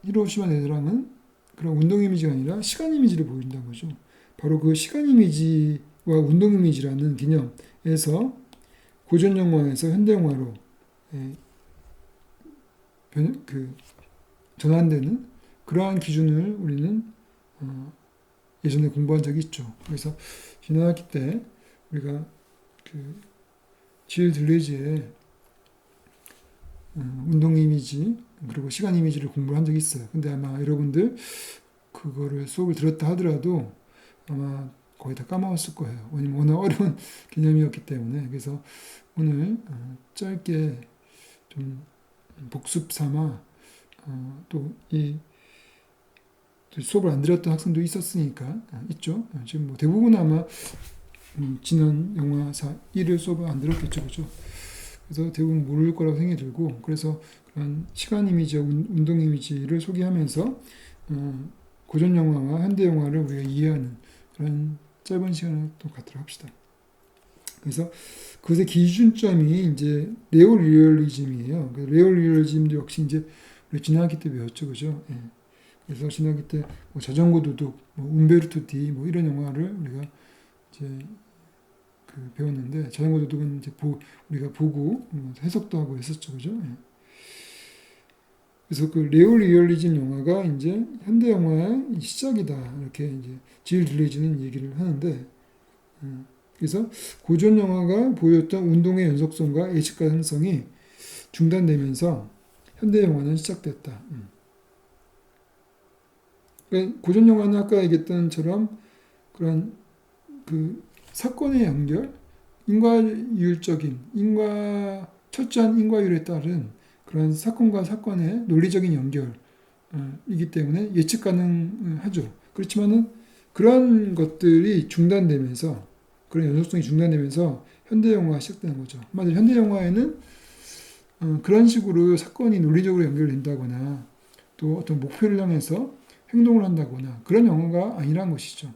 [SPEAKER 1] 히로시마 네드랑은 그런 운동 이미지가 아니라 시간 이미지를 보여준다는 거죠. 바로 그 시간 이미지와 운동 이미지라는 개념에서 고전 영화에서 현대 영화로 전환되는 그러한 기준을 우리는 예전에 공부한 적이 있죠. 그래서 지난학기 때 우리가 질 들레즈의 운동 이미지 그리고 시간 이미지를 공부한 적이 있어요. 근데 아마 여러분들 그거를 수업을 들었다 하더라도 아마 거의 다 까먹었을 거예요. 왜냐면 워낙 어려운 개념이었기 때문에. 그래서 오늘 짧게 좀 복습 삼아 또 이 수업을 안 들었던 학생도 있었으니까 있죠. 지금 뭐 대부분 아마 지난 영화사 1일 수업을 안 들었겠죠, 그죠? 그래서 대부분 모를 거라고 생각이 들고 그래서 그런 시간 이미지와 운동 이미지를 소개하면서 고전 영화와 현대 영화를 우리가 이해하는 그런 짧은 시간을 또 갖도록 합시다. 그래서 그것의 기준점이 이제 네오 리얼리즘이에요. 네오 리얼리즘도 역시 이제 우리 지난학기 때 배웠죠, 그죠? 예. 그래서 지난학기 때 뭐 자전거 도둑, 뭐 움베르토 디, 뭐 이런 영화를 우리가 이제 배웠는데 자전거 도둑은 이제 우리가 보고 해석도 하고 했었죠, 그죠? 예. 그래서 그 네오 리얼리즘 영화가 이제 현대 영화의 시작이다 이렇게 이제 질 들레즈는 얘기를 하는데. 그래서 고전 영화가 보였던 운동의 연속성과 예측 가능성이 중단되면서 현대 영화는 시작됐다. 그러니까 고전 영화는 아까 얘기했던 처럼 그런 그 사건의 연결, 철저한 인과율에 따른 그런 사건과 사건의 논리적인 연결이기 때문에 예측 가능하죠. 그렇지만은 그런 것들이 중단되면서 그런 연속성이 중단되면서 현대 영화가 시작되는 거죠. 한마디로 현대 영화에는 그런 식으로 사건이 논리적으로 연결된다거나 또 어떤 목표를 향해서 행동을 한다거나 그런 영화가 아니란 것이죠.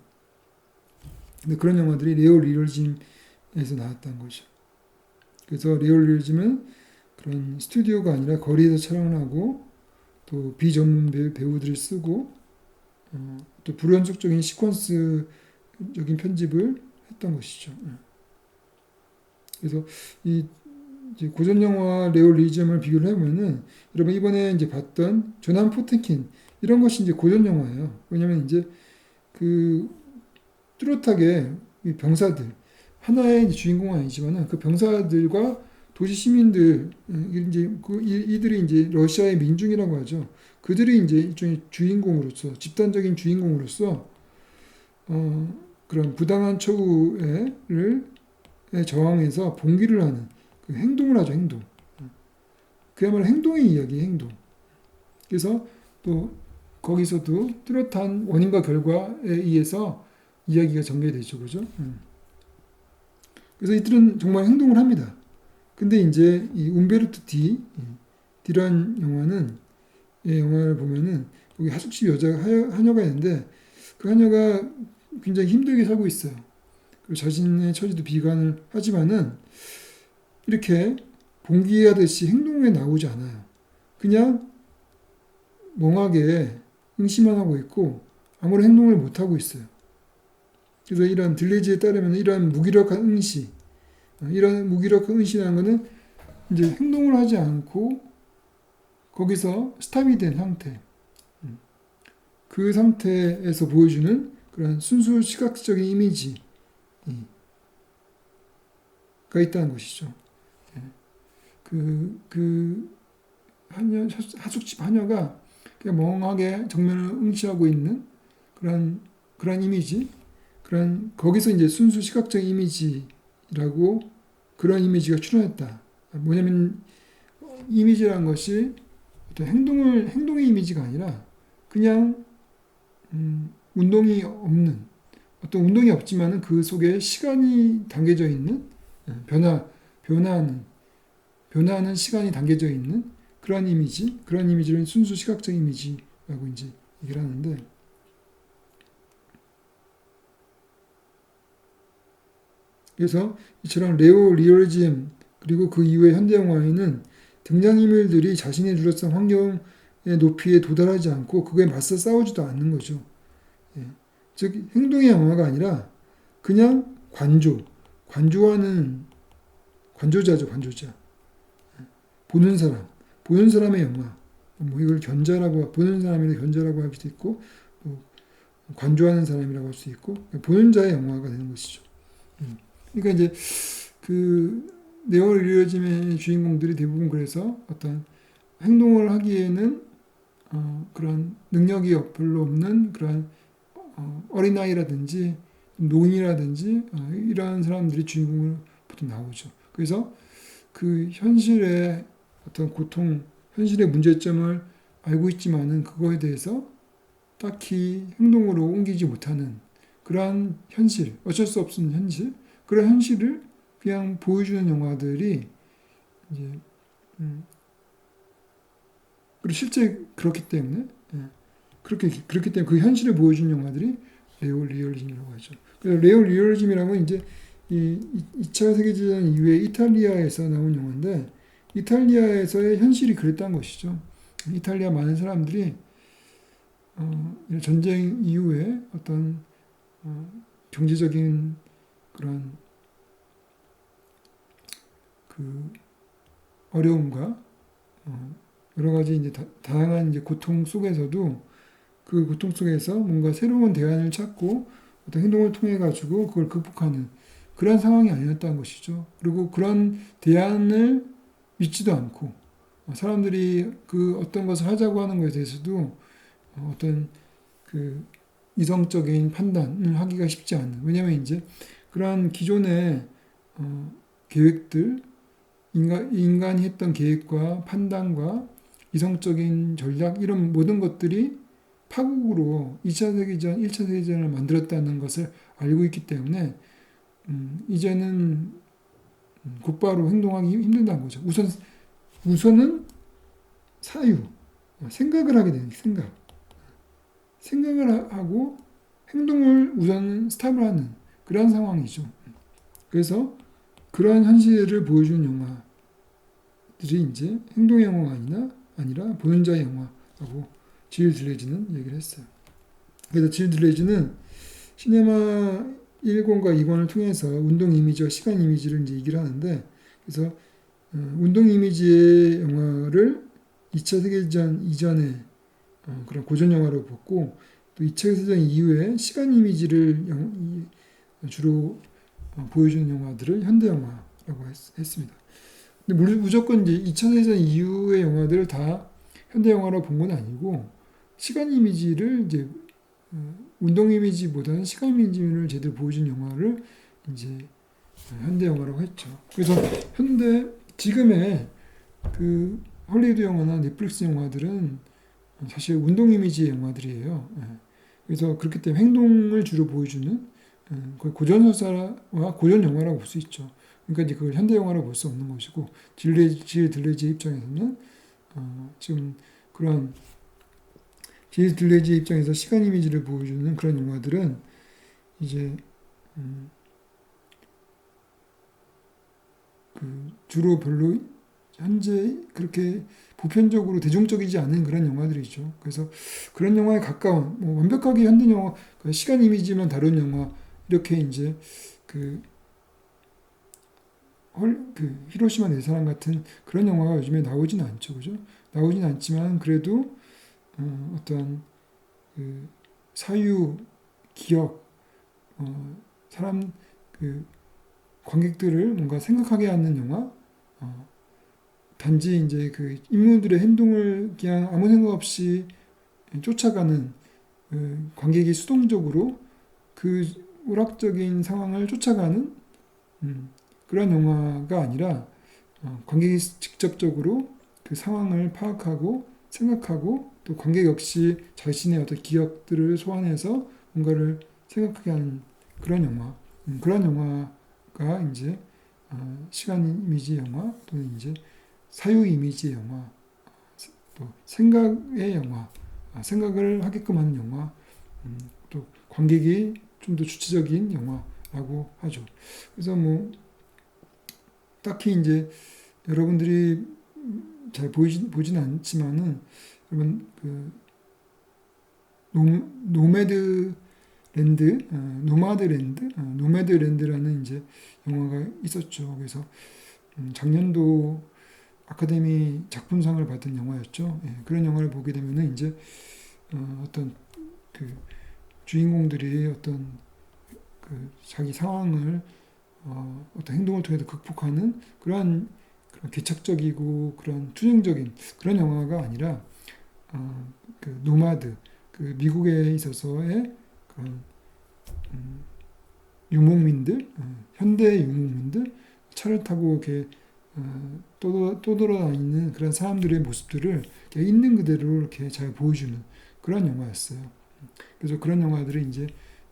[SPEAKER 1] 근데 그런 영화들이 네오 리얼리즘에서 나왔다는 거죠. 그래서 네오 리얼리즘은 그런 스튜디오가 아니라 거리에서 촬영을 하고 또 비전문 배우들을 쓰고 또 불연속적인 시퀀스적인 편집을 했던 것이죠. 그래서 이 고전 영화 네오 리얼리즘을 비교를 해보면은 여러분 이번에 이제 봤던 조난 포텐킨 이런 것이 이제 고전 영화예요. 왜냐면 이제 뚜렷하게 이 병사들 하나의 주인공은 아니지만은 그 병사들과 도시 시민들 이제 이들이 이제 러시아의 민중이라고 하죠. 그들이 이제 일종의 주인공으로서 집단적인 주인공으로서 그런 부당한 처우를 저항해서 봉기를 하는 그 행동을 하죠. 행동. 그야말로 행동의 이야기, 행동. 그래서 또 거기서도 뚜렷한 원인과 결과에 의해서 이야기가 전개되죠, 그죠? 그래서 이들은 정말 행동을 합니다. 근데 이제 이 움베르토 디라는 영화를 보면은 거기 하숙집 하녀가 있는데 그 하녀가 굉장히 힘들게 살고 있어요. 그리고 자신의 처지도 비관을 하지만은 이렇게 봉기하듯이 행동에 나오지 않아요. 그냥 멍하게 응시만 하고 있고 아무런 행동을 못 하고 있어요. 그래서 이러한 들레지에 따르면 이러한 무기력한 응시라는 것은 이제 행동을 하지 않고 거기서 스탑이 된 상태. 그 상태에서 보여주는 그런 순수 시각적인 이미지가 있다는 것이죠. 하숙집 하녀가 그냥 멍하게 정면을 응시하고 있는 그런 이미지, 거기서 이제 순수 시각적 이미지라고 그런 이미지가 출현했다. 뭐냐면 이미지라는 것이 어떤 행동의 이미지가 아니라 그냥 운동이 없지만은 그 속에 시간이 담겨져 있는 변화하는 시간이 담겨져 있는 그런 이미지를 순수 시각적 이미지라고 이제 얘기를 하는데, 그래서 이처럼 네오 리얼리즘 그리고 그 이후의 현대 영화에는 등장인물들이 자신이 둘러싼 환경의 높이에 도달하지 않고 그거에 맞서 싸우지도 않는 거죠. 즉 행동의 영화가 아니라 그냥 관조자죠, 관조자. 보는 사람의 영화. 뭐 이걸 보는 사람이라 견자라고 할 수도 있고, 또 관조하는 사람이라고 할 수도 있고, 보는 자의 영화가 되는 것이죠. 그러니까 이제 그 네오리얼리즘의 주인공들이 대부분 그래서 어떤 행동을 하기에는 그런 능력이 별로 없는 그런 어린아이라든지 노인이라든지 이러한 사람들이 주인공으로 보통 나오죠. 그래서 그 현실의 어떤 고통, 현실의 문제점을 알고 있지만은 그거에 대해서 딱히 행동으로 옮기지 못하는 그러한 현실, 어쩔 수 없는 현실, 그런 현실을 그냥 보여주는 영화들이 이제 그리고 실제 그렇기 때문에 그렇기 때문에 그 현실을 보여주는 영화들이 레오 리얼리즘이라고 하죠. 그래서 레오 리얼리즘이라면 이제 이 2차 세계대전 이후에 이탈리아에서 나온 영화인데 이탈리아에서의 현실이 그랬다는 것이죠. 이탈리아 많은 사람들이 전쟁 이후에 어떤 경제적인 그런 그 어려움과 여러 가지 이제 다양한 이제 고통 속에서도 그 고통 속에서 뭔가 새로운 대안을 찾고 어떤 행동을 통해 가지고 그걸 극복하는 그런 상황이 아니었다는 것이죠. 그리고 그런 대안을 믿지도 않고 사람들이 그 어떤 것을 하자고 하는 것에 대해서도 어떤 그 이성적인 판단을 하기가 쉽지 않은. 왜냐하면 이제 그러한 기존의 계획들, 인간이 했던 계획과 판단과 이성적인 전략 이런 모든 것들이 파국으로 2차 세계전, 1차 세계전을 만들었다는 것을 알고 있기 때문에 이제는 곧바로 행동하기 힘들다는 거죠. 우선은 생각을 하게 되는 생각을 하고 행동을 우선 스탑을 하는 그런 상황이죠. 그래서 그러한 현실을 보여주는 영화들이 이제 행동의 영화가 아니라 보는 자의 영화라고 질 들레즈는 얘기를 했어요. 그래서 질 들레즈는 시네마 1권과 2권을 통해서 운동 이미지와 시간 이미지를 이제 얘기를 하는데, 그래서 운동 이미지의 영화를 2차 세계대전 이전에 그런 고전 영화로 봤고, 또 2차 세계대전 이후에 시간 이미지를 주로 보여주는 영화들을 현대 영화라고 했습니다. 근데 무조건 이제 2000년대 이후의 영화들을 다 현대 영화로 본 건 아니고 시간 이미지를 이제 운동 이미지보다는 시간 이미지를 제대로 보여준 영화를 이제 현대 영화라고 했죠. 그래서 지금의 그 헐리우드 영화나 넷플릭스 영화들은 사실 운동 이미지의 영화들이에요. 예. 그래서 그렇기 때문에 행동을 주로 보여주는 거의 고전 서사와 고전 영화라고 볼 수 있죠. 그러니까 이제 그걸 현대 영화라고 볼 수 없는 것이고 질레지의 입장에서는 지금 그런 질레지의 입장에서 시간 이미지를 보여주는 그런 영화들은 이제 주로 별로 현재 그렇게 보편적으로 대중적이지 않은 그런 영화들이죠. 그래서 그런 영화에 가까운 뭐 완벽하게 현대 영화, 시간 이미지만 다룬 영화 이렇게 이제 그, 히로시마 내 사랑 같은 그런 영화가 요즘에 나오진 않죠, 그죠? 나오진 않지만 그래도 어떤 그 사유, 기억, 사람 그 관객들을 뭔가 생각하게 하는 영화. 단지 이제 그 인물들의 행동을 그냥 아무 생각 없이 쫓아가는 관객이 수동적으로 그 오락적인 상황을 쫓아가는 그런 영화가 아니라 관객이 직접적으로 그 상황을 파악하고 생각하고 또 관객 역시 자신의 어떤 기억들을 소환해서 뭔가를 생각하게 하는 그런 영화. 그런 영화가 이제 시간 이미지 영화 또는 이제 사유 이미지 영화, 또 생각의 영화, 생각을 하게끔 하는 영화, 또 관객이 좀 더 주체적인 영화라고 하죠. 그래서 뭐 딱히 이제 여러분들이 잘 보진 않지만은 여러분 그 노매드 랜드, 노마드 랜드, 노매드 랜드라는 이제 영화가 있었죠. 그래서 작년도 아카데미 작품상을 받은 영화였죠. 예, 그런 영화를 보게 되면은 이제 어떤 그 주인공들이 어떤 그 자기 상황을 어떤 행동을 통해서 극복하는 그런 개척적이고 그런 투쟁적인 그런 영화가 아니라 그 노마드 그 미국에 있어서의 그런 유목민들 현대 유목민들 차를 타고 이렇게 떠돌아다니는 그런 사람들의 모습들을 있는 그대로 이렇게 잘 보여주는 그런 영화였어요. 그래서 그런 영화들이 이제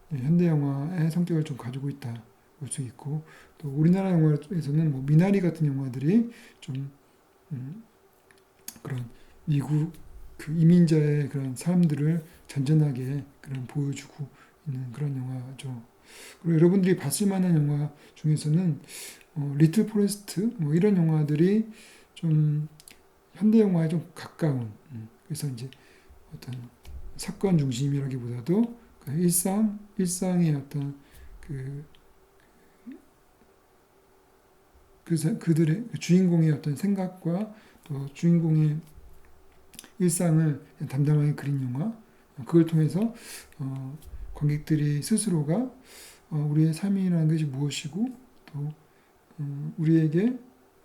[SPEAKER 1] 현대 영화의 성격을 좀 가지고 있다 볼 수 있고 또 우리나라 영화에서는 뭐 미나리 같은 영화들이 좀 그런 미국 그 이민자의 그런 사람들을 잔잔하게 그런 보여주고 있는 그런 영화죠. 그리고 여러분들이 봤을 만한 영화 중에서는 리틀 포레스트 뭐 이런 영화들이 좀 현대 영화에 좀 가까운 그래서 이제 어떤 사건 중심이라기보다도 그 일상의 어떤 그 그들의 주인공의 어떤 생각과 또 주인공의 일상을 담담하게 그린 영화 그걸 통해서 관객들이 스스로가 우리의 삶이라는 것이 무엇이고 또 우리에게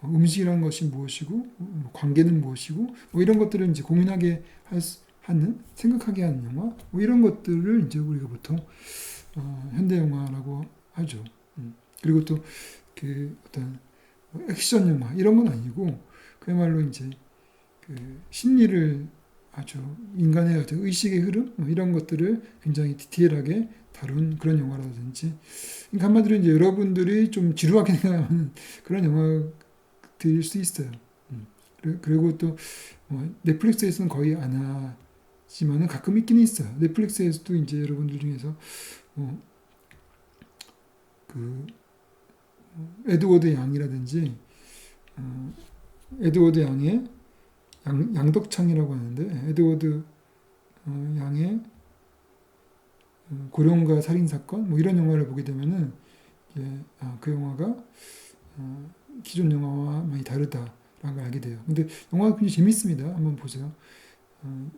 [SPEAKER 1] 음식이라는 것이 무엇이고 관계는 무엇이고 뭐 이런 것들을 이제 고민하게 하는 생각하게 하는 영화 뭐 이런 것들을 이제 우리가 보통 현대 영화라고 하죠. 그리고 또 그 어떤 액션 영화 이런 건 아니고 그야말로 이제 그 심리를 아주 인간의 어떤 의식의 흐름 뭐 이런 것들을 굉장히 디테일하게 다룬 그런 영화라든지 그러니까 한마디로 이제 여러분들이 좀 지루하게 생각하는 그런 영화들일 수 있어요. 그리고 또 넷플릭스에서는 거의 안 하지만은 가끔 있긴 있어요. 넷플릭스에서도 이제 여러분들 중에서 그 에드워드 양이라든지 에드워드 양의 양덕창이라고 하는데 에드워드 양의 고령과 살인 사건 뭐 이런 영화를 보게 되면은 그 영화가 기존 영화와 많이 다르다라는 걸 알게 돼요. 근데 영화가 굉장히 재밌습니다. 한번 보세요.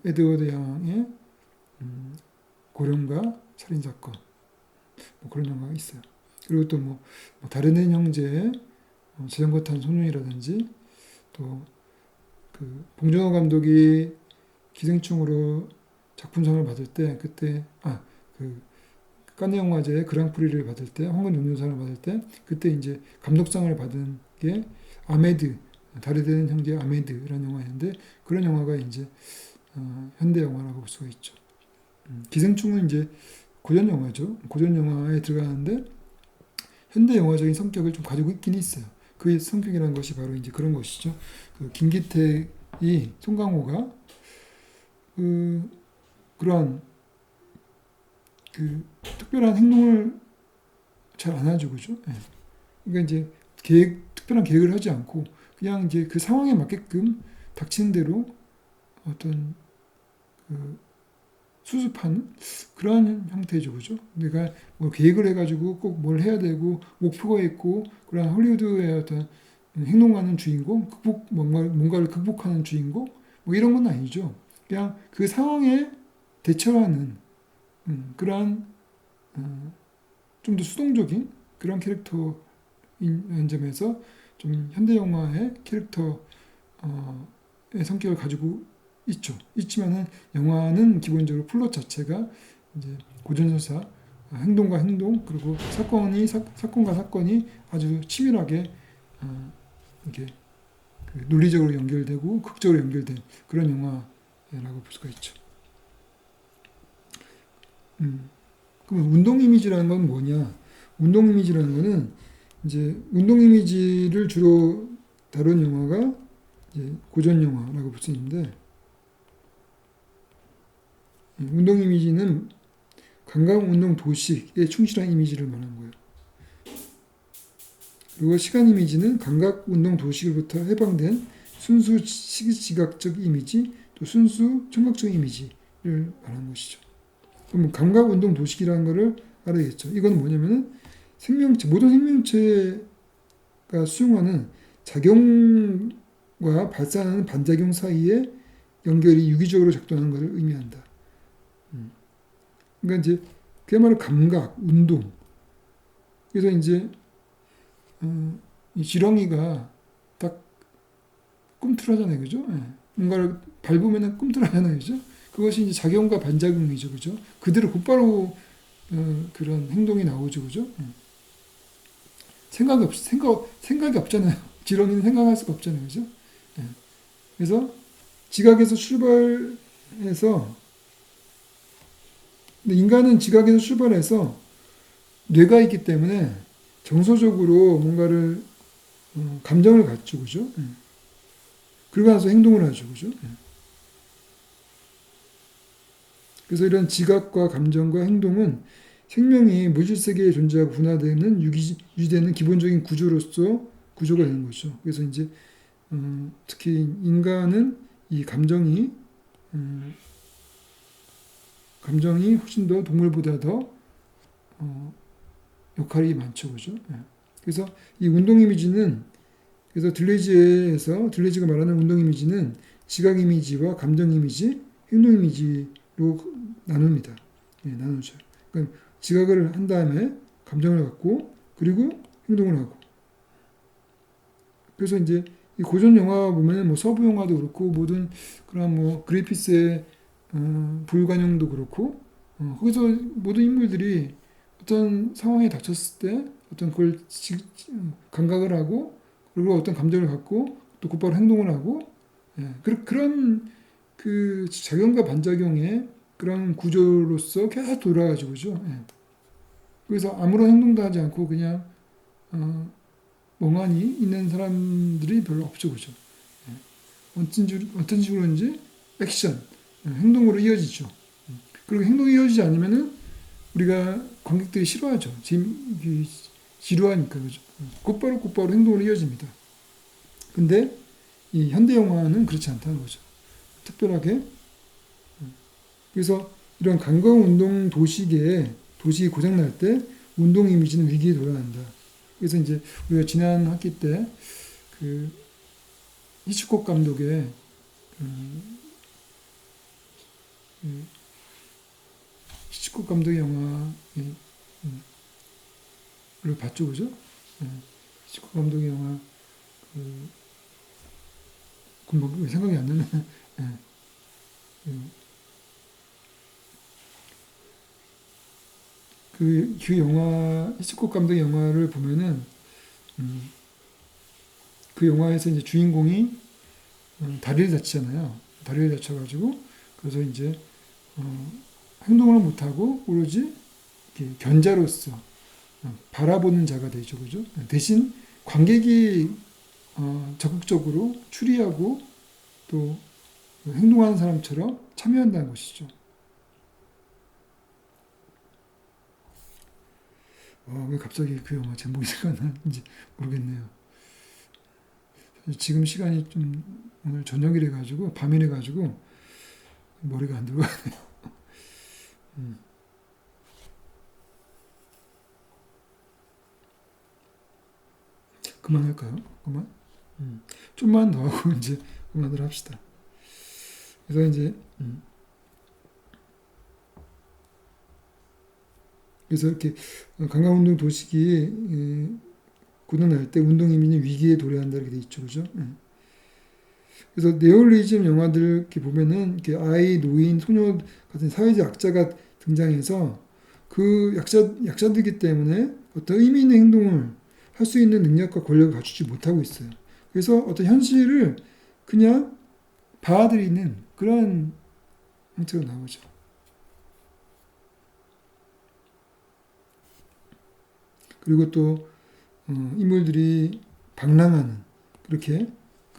[SPEAKER 1] 에드워드 양의 고령과 살인 사건 뭐 그런 영화가 있어요. 그리고 또 뭐 다른 애 형제의 자전거 탄 소년이라든지 또 그 봉준호 감독이 기생충으로 작품상을 받을 때 그때 그 칸네 영화제 그랑프리를 받을 때 황금 종려상을 받을 때 그때 이제 감독상을 받은 게 아메드 달이 되는 형제 아메드라는 영화였는데 그런 영화가 이제 현대 영화라고 볼 수가 있죠. 기생충은 이제 고전 영화죠. 고전 영화에 들어가는데 현대 영화적인 성격을 좀 가지고 있긴 있어요. 그 성격이라는 것이 바로 이제 그런 것이죠. 그 김기택이 송강호가 그런 그 특별한 행동을 잘 안 하죠, 그죠? 예. 그러니까 이제 특별한 계획을 하지 않고 그냥 이제 그 상황에 맞게끔 닥치는 대로 어떤 그 수습하는 그러한 형태죠, 그죠? 내가 뭐 계획을 해가지고 꼭 뭘 해야 되고 목표가 있고 그런 헐리우드의 어떤 행동하는 주인공, 뭔가를 극복하는 주인공, 뭐 이런 건 아니죠. 그냥 그 상황에 대처하는 그러한 좀 더 수동적인 그런 캐릭터인 점에서 좀 현대 영화의 캐릭터의 성격을 가지고 있죠. 있지만은 영화는 기본적으로 플롯 자체가 이제 고전서사 행동과 행동 그리고 사건과 사건이 아주 치밀하게 이게 그 논리적으로 연결되고 극적으로 연결된 그런 영화라고 볼 수가 있죠. 그럼 운동 이미지라는 건 뭐냐? 운동 이미지라는 거는 이제 운동 이미지를 주로 다룬 영화가 이제 고전 영화라고 볼 수 있는데 운동 이미지는 관광 운동 도식에 충실한 이미지를 말하는 거예요. 그리고 시간 이미지는 감각 운동 도식으로부터 해방된 순수 시각적 이미지 또 순수 청각적 이미지를 말하는 것이죠. 그럼 감각 운동 도식이라는 것을 알아야겠죠. 이건 뭐냐면은 모든 생명체가 수용하는 작용과 발생하는 반작용 사이에 연결이 유기적으로 작동하는 것을 의미한다. 그러니까 이제 그야말로 감각, 운동. 그래서 이제 이 지렁이가 딱 꿈틀하잖아요, 그죠? 예. 뭔가를 밟으면 꿈틀하잖아요, 그죠? 그것이 이제 작용과 반작용이죠, 그죠? 그대로 곧바로 그런 행동이 나오죠, 그죠? 예. 생각이 없잖아요. 지렁이는 생각할 수가 없잖아요, 그죠? 예. 그래서 지각에서 출발해서 인간은 지각에서 출발해서 뇌가 있기 때문에 정서적으로 뭔가를 감정을 갖죠, 그죠? 그러고 나서 행동을 하죠, 그죠? 그래서 이런 지각과 감정과 행동은 생명이 물질 세계에 존재하고 분화되는 유지되는 기본적인 구조가 되는 거죠. 그래서 이제 특히 인간은 이 감정이 훨씬 더 동물보다 더 역할이 많죠, 그죠? 그래서 이 운동 이미지는 그래서 들레지가 말하는 운동 이미지는 지각 이미지와 감정 이미지, 행동 이미지로 나눕니다. 나누죠. 그러니까 지각을 한 다음에 감정을 갖고 그리고 행동을 하고. 그래서 이제 이 고전 영화 보면은 뭐 서부 영화도 그렇고 모든 그런 뭐 그리피스의 불관용도 그렇고 거기서 모든 인물들이 어떤 상황에 닥쳤을 때 어떤 그걸 감각을 하고 그리고 어떤 감정을 갖고 또 곧바로 행동을 하고 그런 그 작용과 반작용의 그런 구조로서 계속 돌아가지고 그죠. 그래서 아무런 행동도 하지 않고 그냥 멍하니 있는 사람들이 별로 없죠, 그죠. 어떤 식으로인지 액션, 행동으로 이어지죠. 그리고 행동이 이어지지 않으면은 우리가 관객들이 싫어하죠. 지루하니까 그죠. 곧바로 행동으로 이어집니다. 근데 이 현대 영화는 그렇지 않다는 거죠. 특별하게 그래서 이런 관광 운동 도식이 고장 날 때 운동 이미지는 위기에 돌아간다. 그래서 이제 우리가 지난 학기 때 그 히치콕 감독의 히치콕 감독의 영화를 봤죠, 그죠? 히치콕 감독의 영화 뭐 생각이 안 나네. 예. 그 영화 히치콕 감독의 영화를 보면은 음, 그 영화에서 이제 주인공이 다리를 다치잖아요. 다리를 다쳐가지고 그래서 이제 어, 행동을 못하고 오로지 이렇게 견자로서 바라보는 자가 되죠, 그죠? 대신 관객이 적극적으로 추리하고 또 행동하는 사람처럼 참여한다는 것이죠. 왜 갑자기 그 영화 제목이 생각나는지 모르겠네요. 지금 시간이 좀 오늘 저녁이래 가지고 밤이래 가지고 머리가 안 들어가. 음, 그만할까요? 그만. 좀만 더 하고 이제 그만들 합시다. 그래서 이제 그래서 이렇게 강강운동 도식이 고등날 때 운동 이민이 위기에 도래한다 이렇게 돼 있죠, 그죠? 그래서 네올리즘 영화들 이렇게 보면은 이렇게 아이, 노인, 소녀 같은 사회적 약자가 등장해서 그 약자들이기 때문에 어떤 의미 있는 행동을 할 수 있는 능력과 권력을 갖추지 못하고 있어요. 그래서 어떤 현실을 그냥 받아들이는 그런 형태로 나오죠. 그리고 또 인물들이 방랑하는 그렇게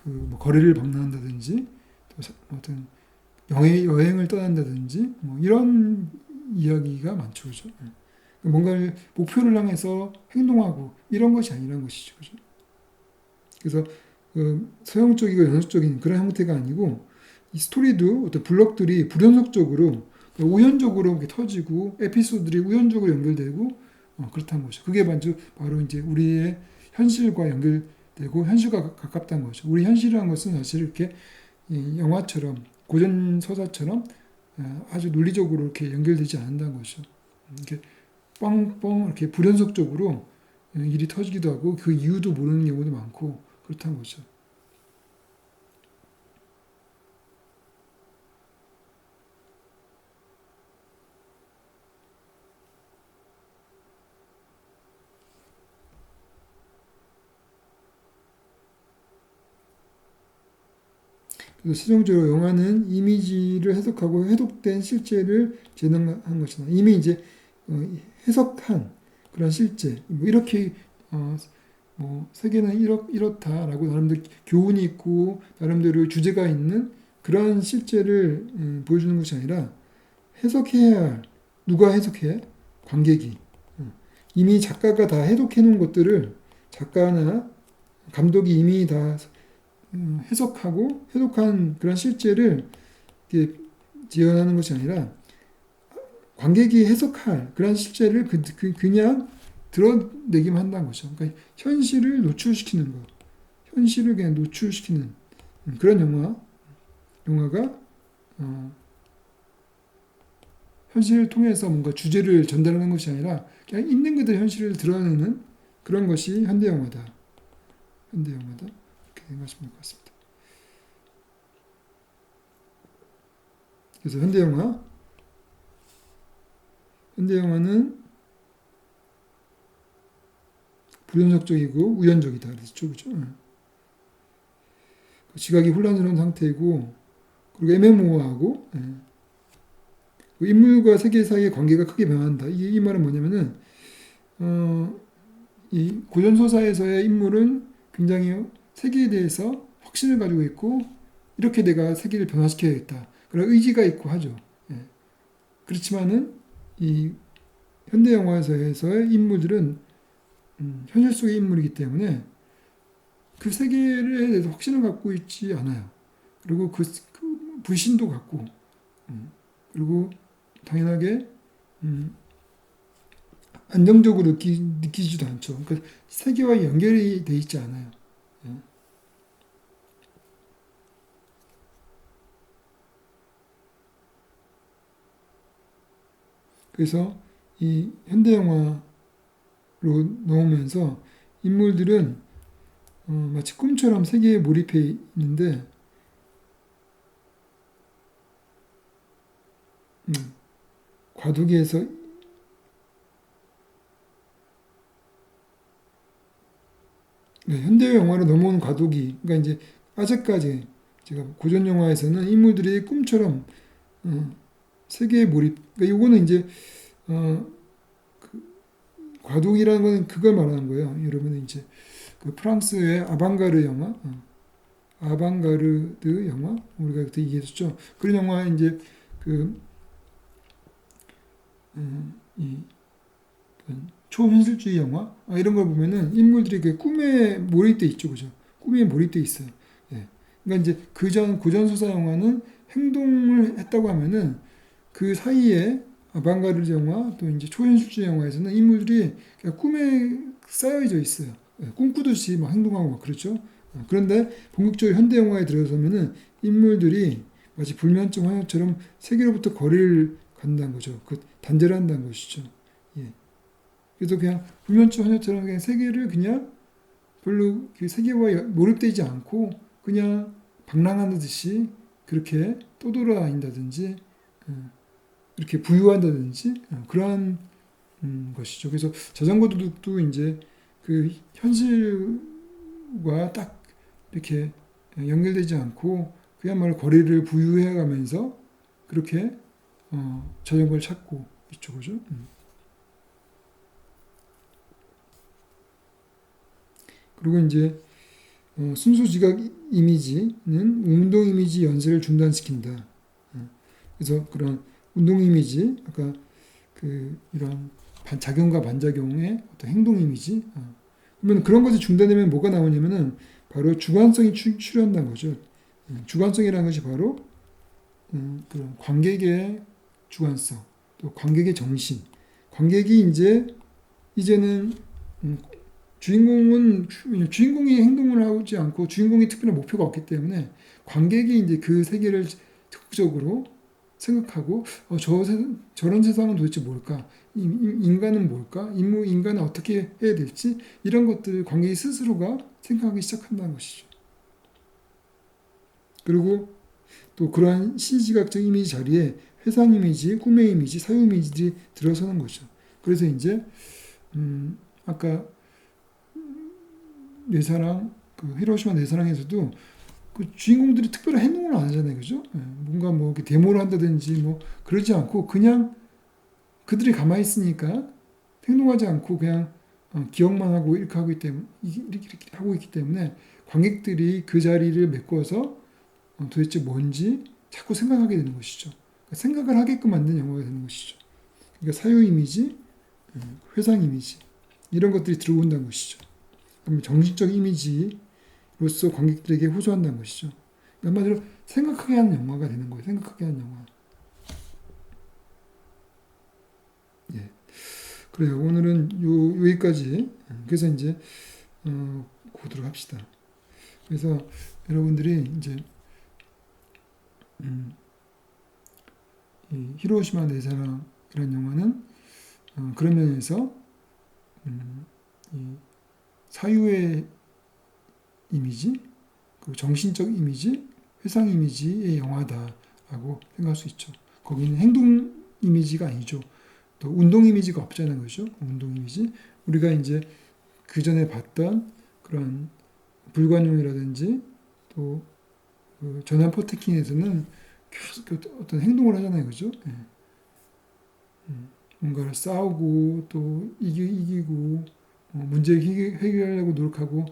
[SPEAKER 1] 그뭐 거리를 방랑한다든지 또 어떤 여행을 떠난다든지 뭐 이런 이야기가 많죠, 그죠? 뭔가를 목표를 향해서 행동하고 이런 것이 아니라는 것이죠, 그죠? 그래서 서형적이고 연속적인 그런 형태가 아니고 이 스토리도 어떤 블록들이 불연속적으로 우연적으로 이렇게 터지고 에피소드들이 우연적으로 연결되고 그렇다는 거죠. 그게 바로 이제 우리의 현실과 연결되고 현실과 가깝다는 거죠. 우리 현실이라는 것은 사실 이렇게 영화처럼 고전 서사처럼 아주 논리적으로 이렇게 연결되지 않는다는 거죠. 이렇게 뻥뻥 이렇게 불연속적으로 일이 터지기도 하고 그 이유도 모르는 경우도 많고 그렇다는 거죠. 그래서 최종적으로 영화는 이미지를 해석하고 해독된 실제를 재현한 것이다. 이미 이제 해석한 그런 실제 뭐 이렇게 어, 뭐 세계는 이렇다라고 나름대로 교훈이 있고 나름대로 주제가 있는 그런 실제를 보여주는 것이 아니라 해석해야 할 누가 해석해? 관객이. 이미 작가가 다 해독해 놓은 것들을 작가나 감독이 이미 다 해석하고 해독한 그런 실제를 이렇게 재현하는 것이 아니라 관객이 해석할 그런 실제를 그냥 드러내기만 한다는 거죠. 그러니까 현실을 노출시키는 거. 현실을 그냥 노출시키는 그런 영화가 현실을 통해서 뭔가 주제를 전달하는 것이 아니라 그냥 있는 그대로 현실을 드러내는 그런 것이 현대 영화다. 현대 영화다. 이렇게 생각하시면 될 것 같습니다. 그래서 현대 영화는 불연속적이고 우연적이다. 그랬죠, 그죠? 지각이 혼란스러운 상태이고 그리고 애매모호하고 그 인물과 세계 사이의 관계가 크게 변한다. 이 말은 뭐냐면은 이 고전소사에서의 인물은 굉장히 세계에 대해서 확신을 가지고 있고 이렇게 내가 세계를 변화시켜야겠다. 그런 의지가 있고 하죠. 예. 그렇지만은 이 현대 영화에서의 인물들은 현실 속의 인물이기 때문에 그 세계에 대해서 확신을 갖고 있지 않아요. 그리고 그 불신도 갖고 그리고 당연하게 안정적으로 느끼지도 않죠. 그러니까 세계와 연결이 돼 있지 않아요. 예. 그래서 이 현대 영화로 넣으면서 인물들은 마치 꿈처럼 세계에 몰입해 있는데 음, 과도기에서 네, 현대 영화로 넘어온 과도기. 그러니까 이제 아직까지 제가 고전 영화에서는 인물들이 꿈처럼 어, 세계에 몰입. 그러니까 이거는 이제 어, 과도기라는 거는 그걸 말하는 거예요. 여러분은 이제 그 프랑스의 아방가르 영화, 아방가르드 영화 우리가 그때 얘기했었죠. 그런 영화 이제 그 이 초현실주의 영화 이런 걸 보면은 인물들이 그 꿈에 몰입돼 있죠, 그죠? 꿈에 몰입돼 있어요. 예. 그러니까 이제 그전 고전 서사 영화는 행동을 했다고 하면은 그 사이에 아방가르드 영화 또 이제 초현실주의 영화에서는 인물들이 그냥 꿈에 쌓여져 있어요. 예, 꿈꾸듯이 막 행동하고 막 그렇죠. 그런데 본격적으로 현대 영화에 들어서면은 인물들이 마치 불면증 환자처럼 세계로부터 거리를 간다는 거죠. 그 단절을 한다는 것이죠. 예. 그래서 그냥 불면증 환자처럼 그냥 세계를 그냥 별로 그 세계와 몰입되지 않고 그냥 방랑하듯이 그렇게 떠돌아다닌다든지 이렇게 부유한다든지 그러한 것이죠. 그래서 자전거 도둑도 이제 그 현실과 딱 이렇게 연결되지 않고 그야말로 거리를 부유해 가면서 그렇게 자전거를 찾고 있죠. 그죠? 그리고 이제 순수 지각 이미지는 운동 이미지 연쇄를 중단시킨다. 그래서 그런 운동 이미지, 아까 그 이런 작용과 반작용의 어떤 행동 이미지. 그러면 그런 것이 중단되면 뭐가 나오냐면은 바로 주관성이 출현한다는 거죠. 주관성이라는 것이 바로 그런 관객의 주관성, 또 관객의 정신. 관객이 이제는 주인공이 행동을 하지 않고 주인공이 특별한 목표가 없기 때문에 관객이 이제 그 세계를 적극적으로 생각하고 저런 세상은 도대체 뭘까? 인간은 뭘까? 인간은 어떻게 해야 될지 이런 것들을 관객이 스스로가 생각하기 시작한다는 것이죠. 그리고 또 그러한 신시각적 이미지 자리에 회상 이미지, 꿈의 이미지, 사유 이미지들이 들어서는 거죠. 그래서 이제 아까 내 사랑, 그 히로시마 내 사랑에서도 그 주인공들이 특별한 행동을 안 하잖아요, 그죠? 뭔가 뭐 이렇게 데모를 한다든지 뭐 그러지 않고 그냥 그들이 가만히 있으니까 행동하지 않고 그냥 기억만 하고 이렇게 하고 있기 때문에 이렇게 하고 있기 때문에 관객들이 그 자리를 메꿔서 도대체 뭔지 자꾸 생각하게 되는 것이죠. 그러니까 생각을 하게끔 만든 영화가 되는 것이죠. 그러니까 사유 이미지, 회상 이미지 이런 것들이 들어온다는 것이죠. 그럼 정신적 이미지로서 관객들에게 호소한다는 것이죠. 한마디로 생각하게 하는 영화가 되는 거예요. 생각하게 하는 영화. 예. 그래요. 오늘은 여기까지. 그래서 이제 보도록 합시다. 그래서 여러분들이 이제 이 히로시마 내 사랑이라는 영화는 그런 면에서 이 사유의 이미지, 그 정신적 이미지, 회상 이미지의 영화다라고 생각할 수 있죠. 거기는 행동 이미지가 아니죠. 또 운동 이미지가 없잖아요, 그죠? 운동 이미지. 우리가 이제 그 전에 봤던 그런 불관용이라든지 또그 전환 포테킨에서는 계속 어떤 행동을 하잖아요, 그죠? 예. 뭔가를 싸우고 또 이기고 문제 해결하려고 노력하고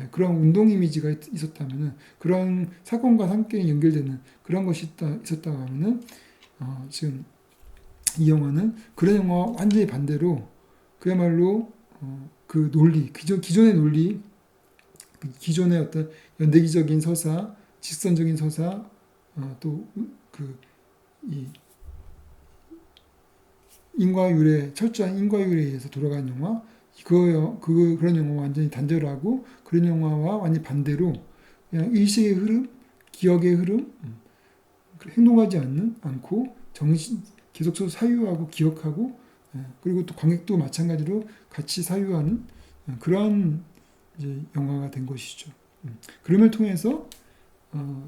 [SPEAKER 1] 그런 운동 이미지가 있었다면은 그런 사건과 함께 연결되는 그런 것이 있었다고 하면은 지금 이 영화는 그런 영화와 완전히 반대로 그야말로 그 논리 기존의 논리 기존의 어떤 연대기적인 서사 직선적인 서사 또그이 인과율에 철저한 인과율에 의해서 돌아가는 영화 그런 영화 완전히 단절하고 그런 영화와 완전히 반대로 그냥 의식의 흐름, 기억의 흐름, 행동하지 않고 정신 계속해서 사유하고 기억하고 그리고 또 관객도 마찬가지로 같이 사유하는 그러한 이제 영화가 된 것이죠. 그림을 통해서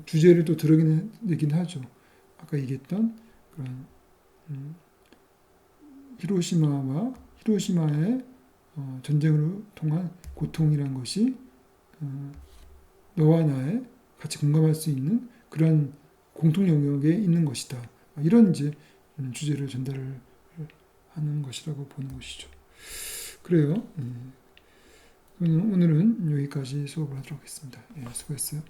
[SPEAKER 1] 주제를 또 드러내긴 하죠. 아까 얘기했던 그런 히로시마의 전쟁으로 통한 고통이란 것이 너와 나의 같이 공감할 수 있는 그런 공통 영역에 있는 것이다. 이런 이제 주제를 전달을 하는 것이라고 보는 것이죠. 그래요. 오늘은 여기까지 수업을 하도록 하겠습니다. 수고했어요.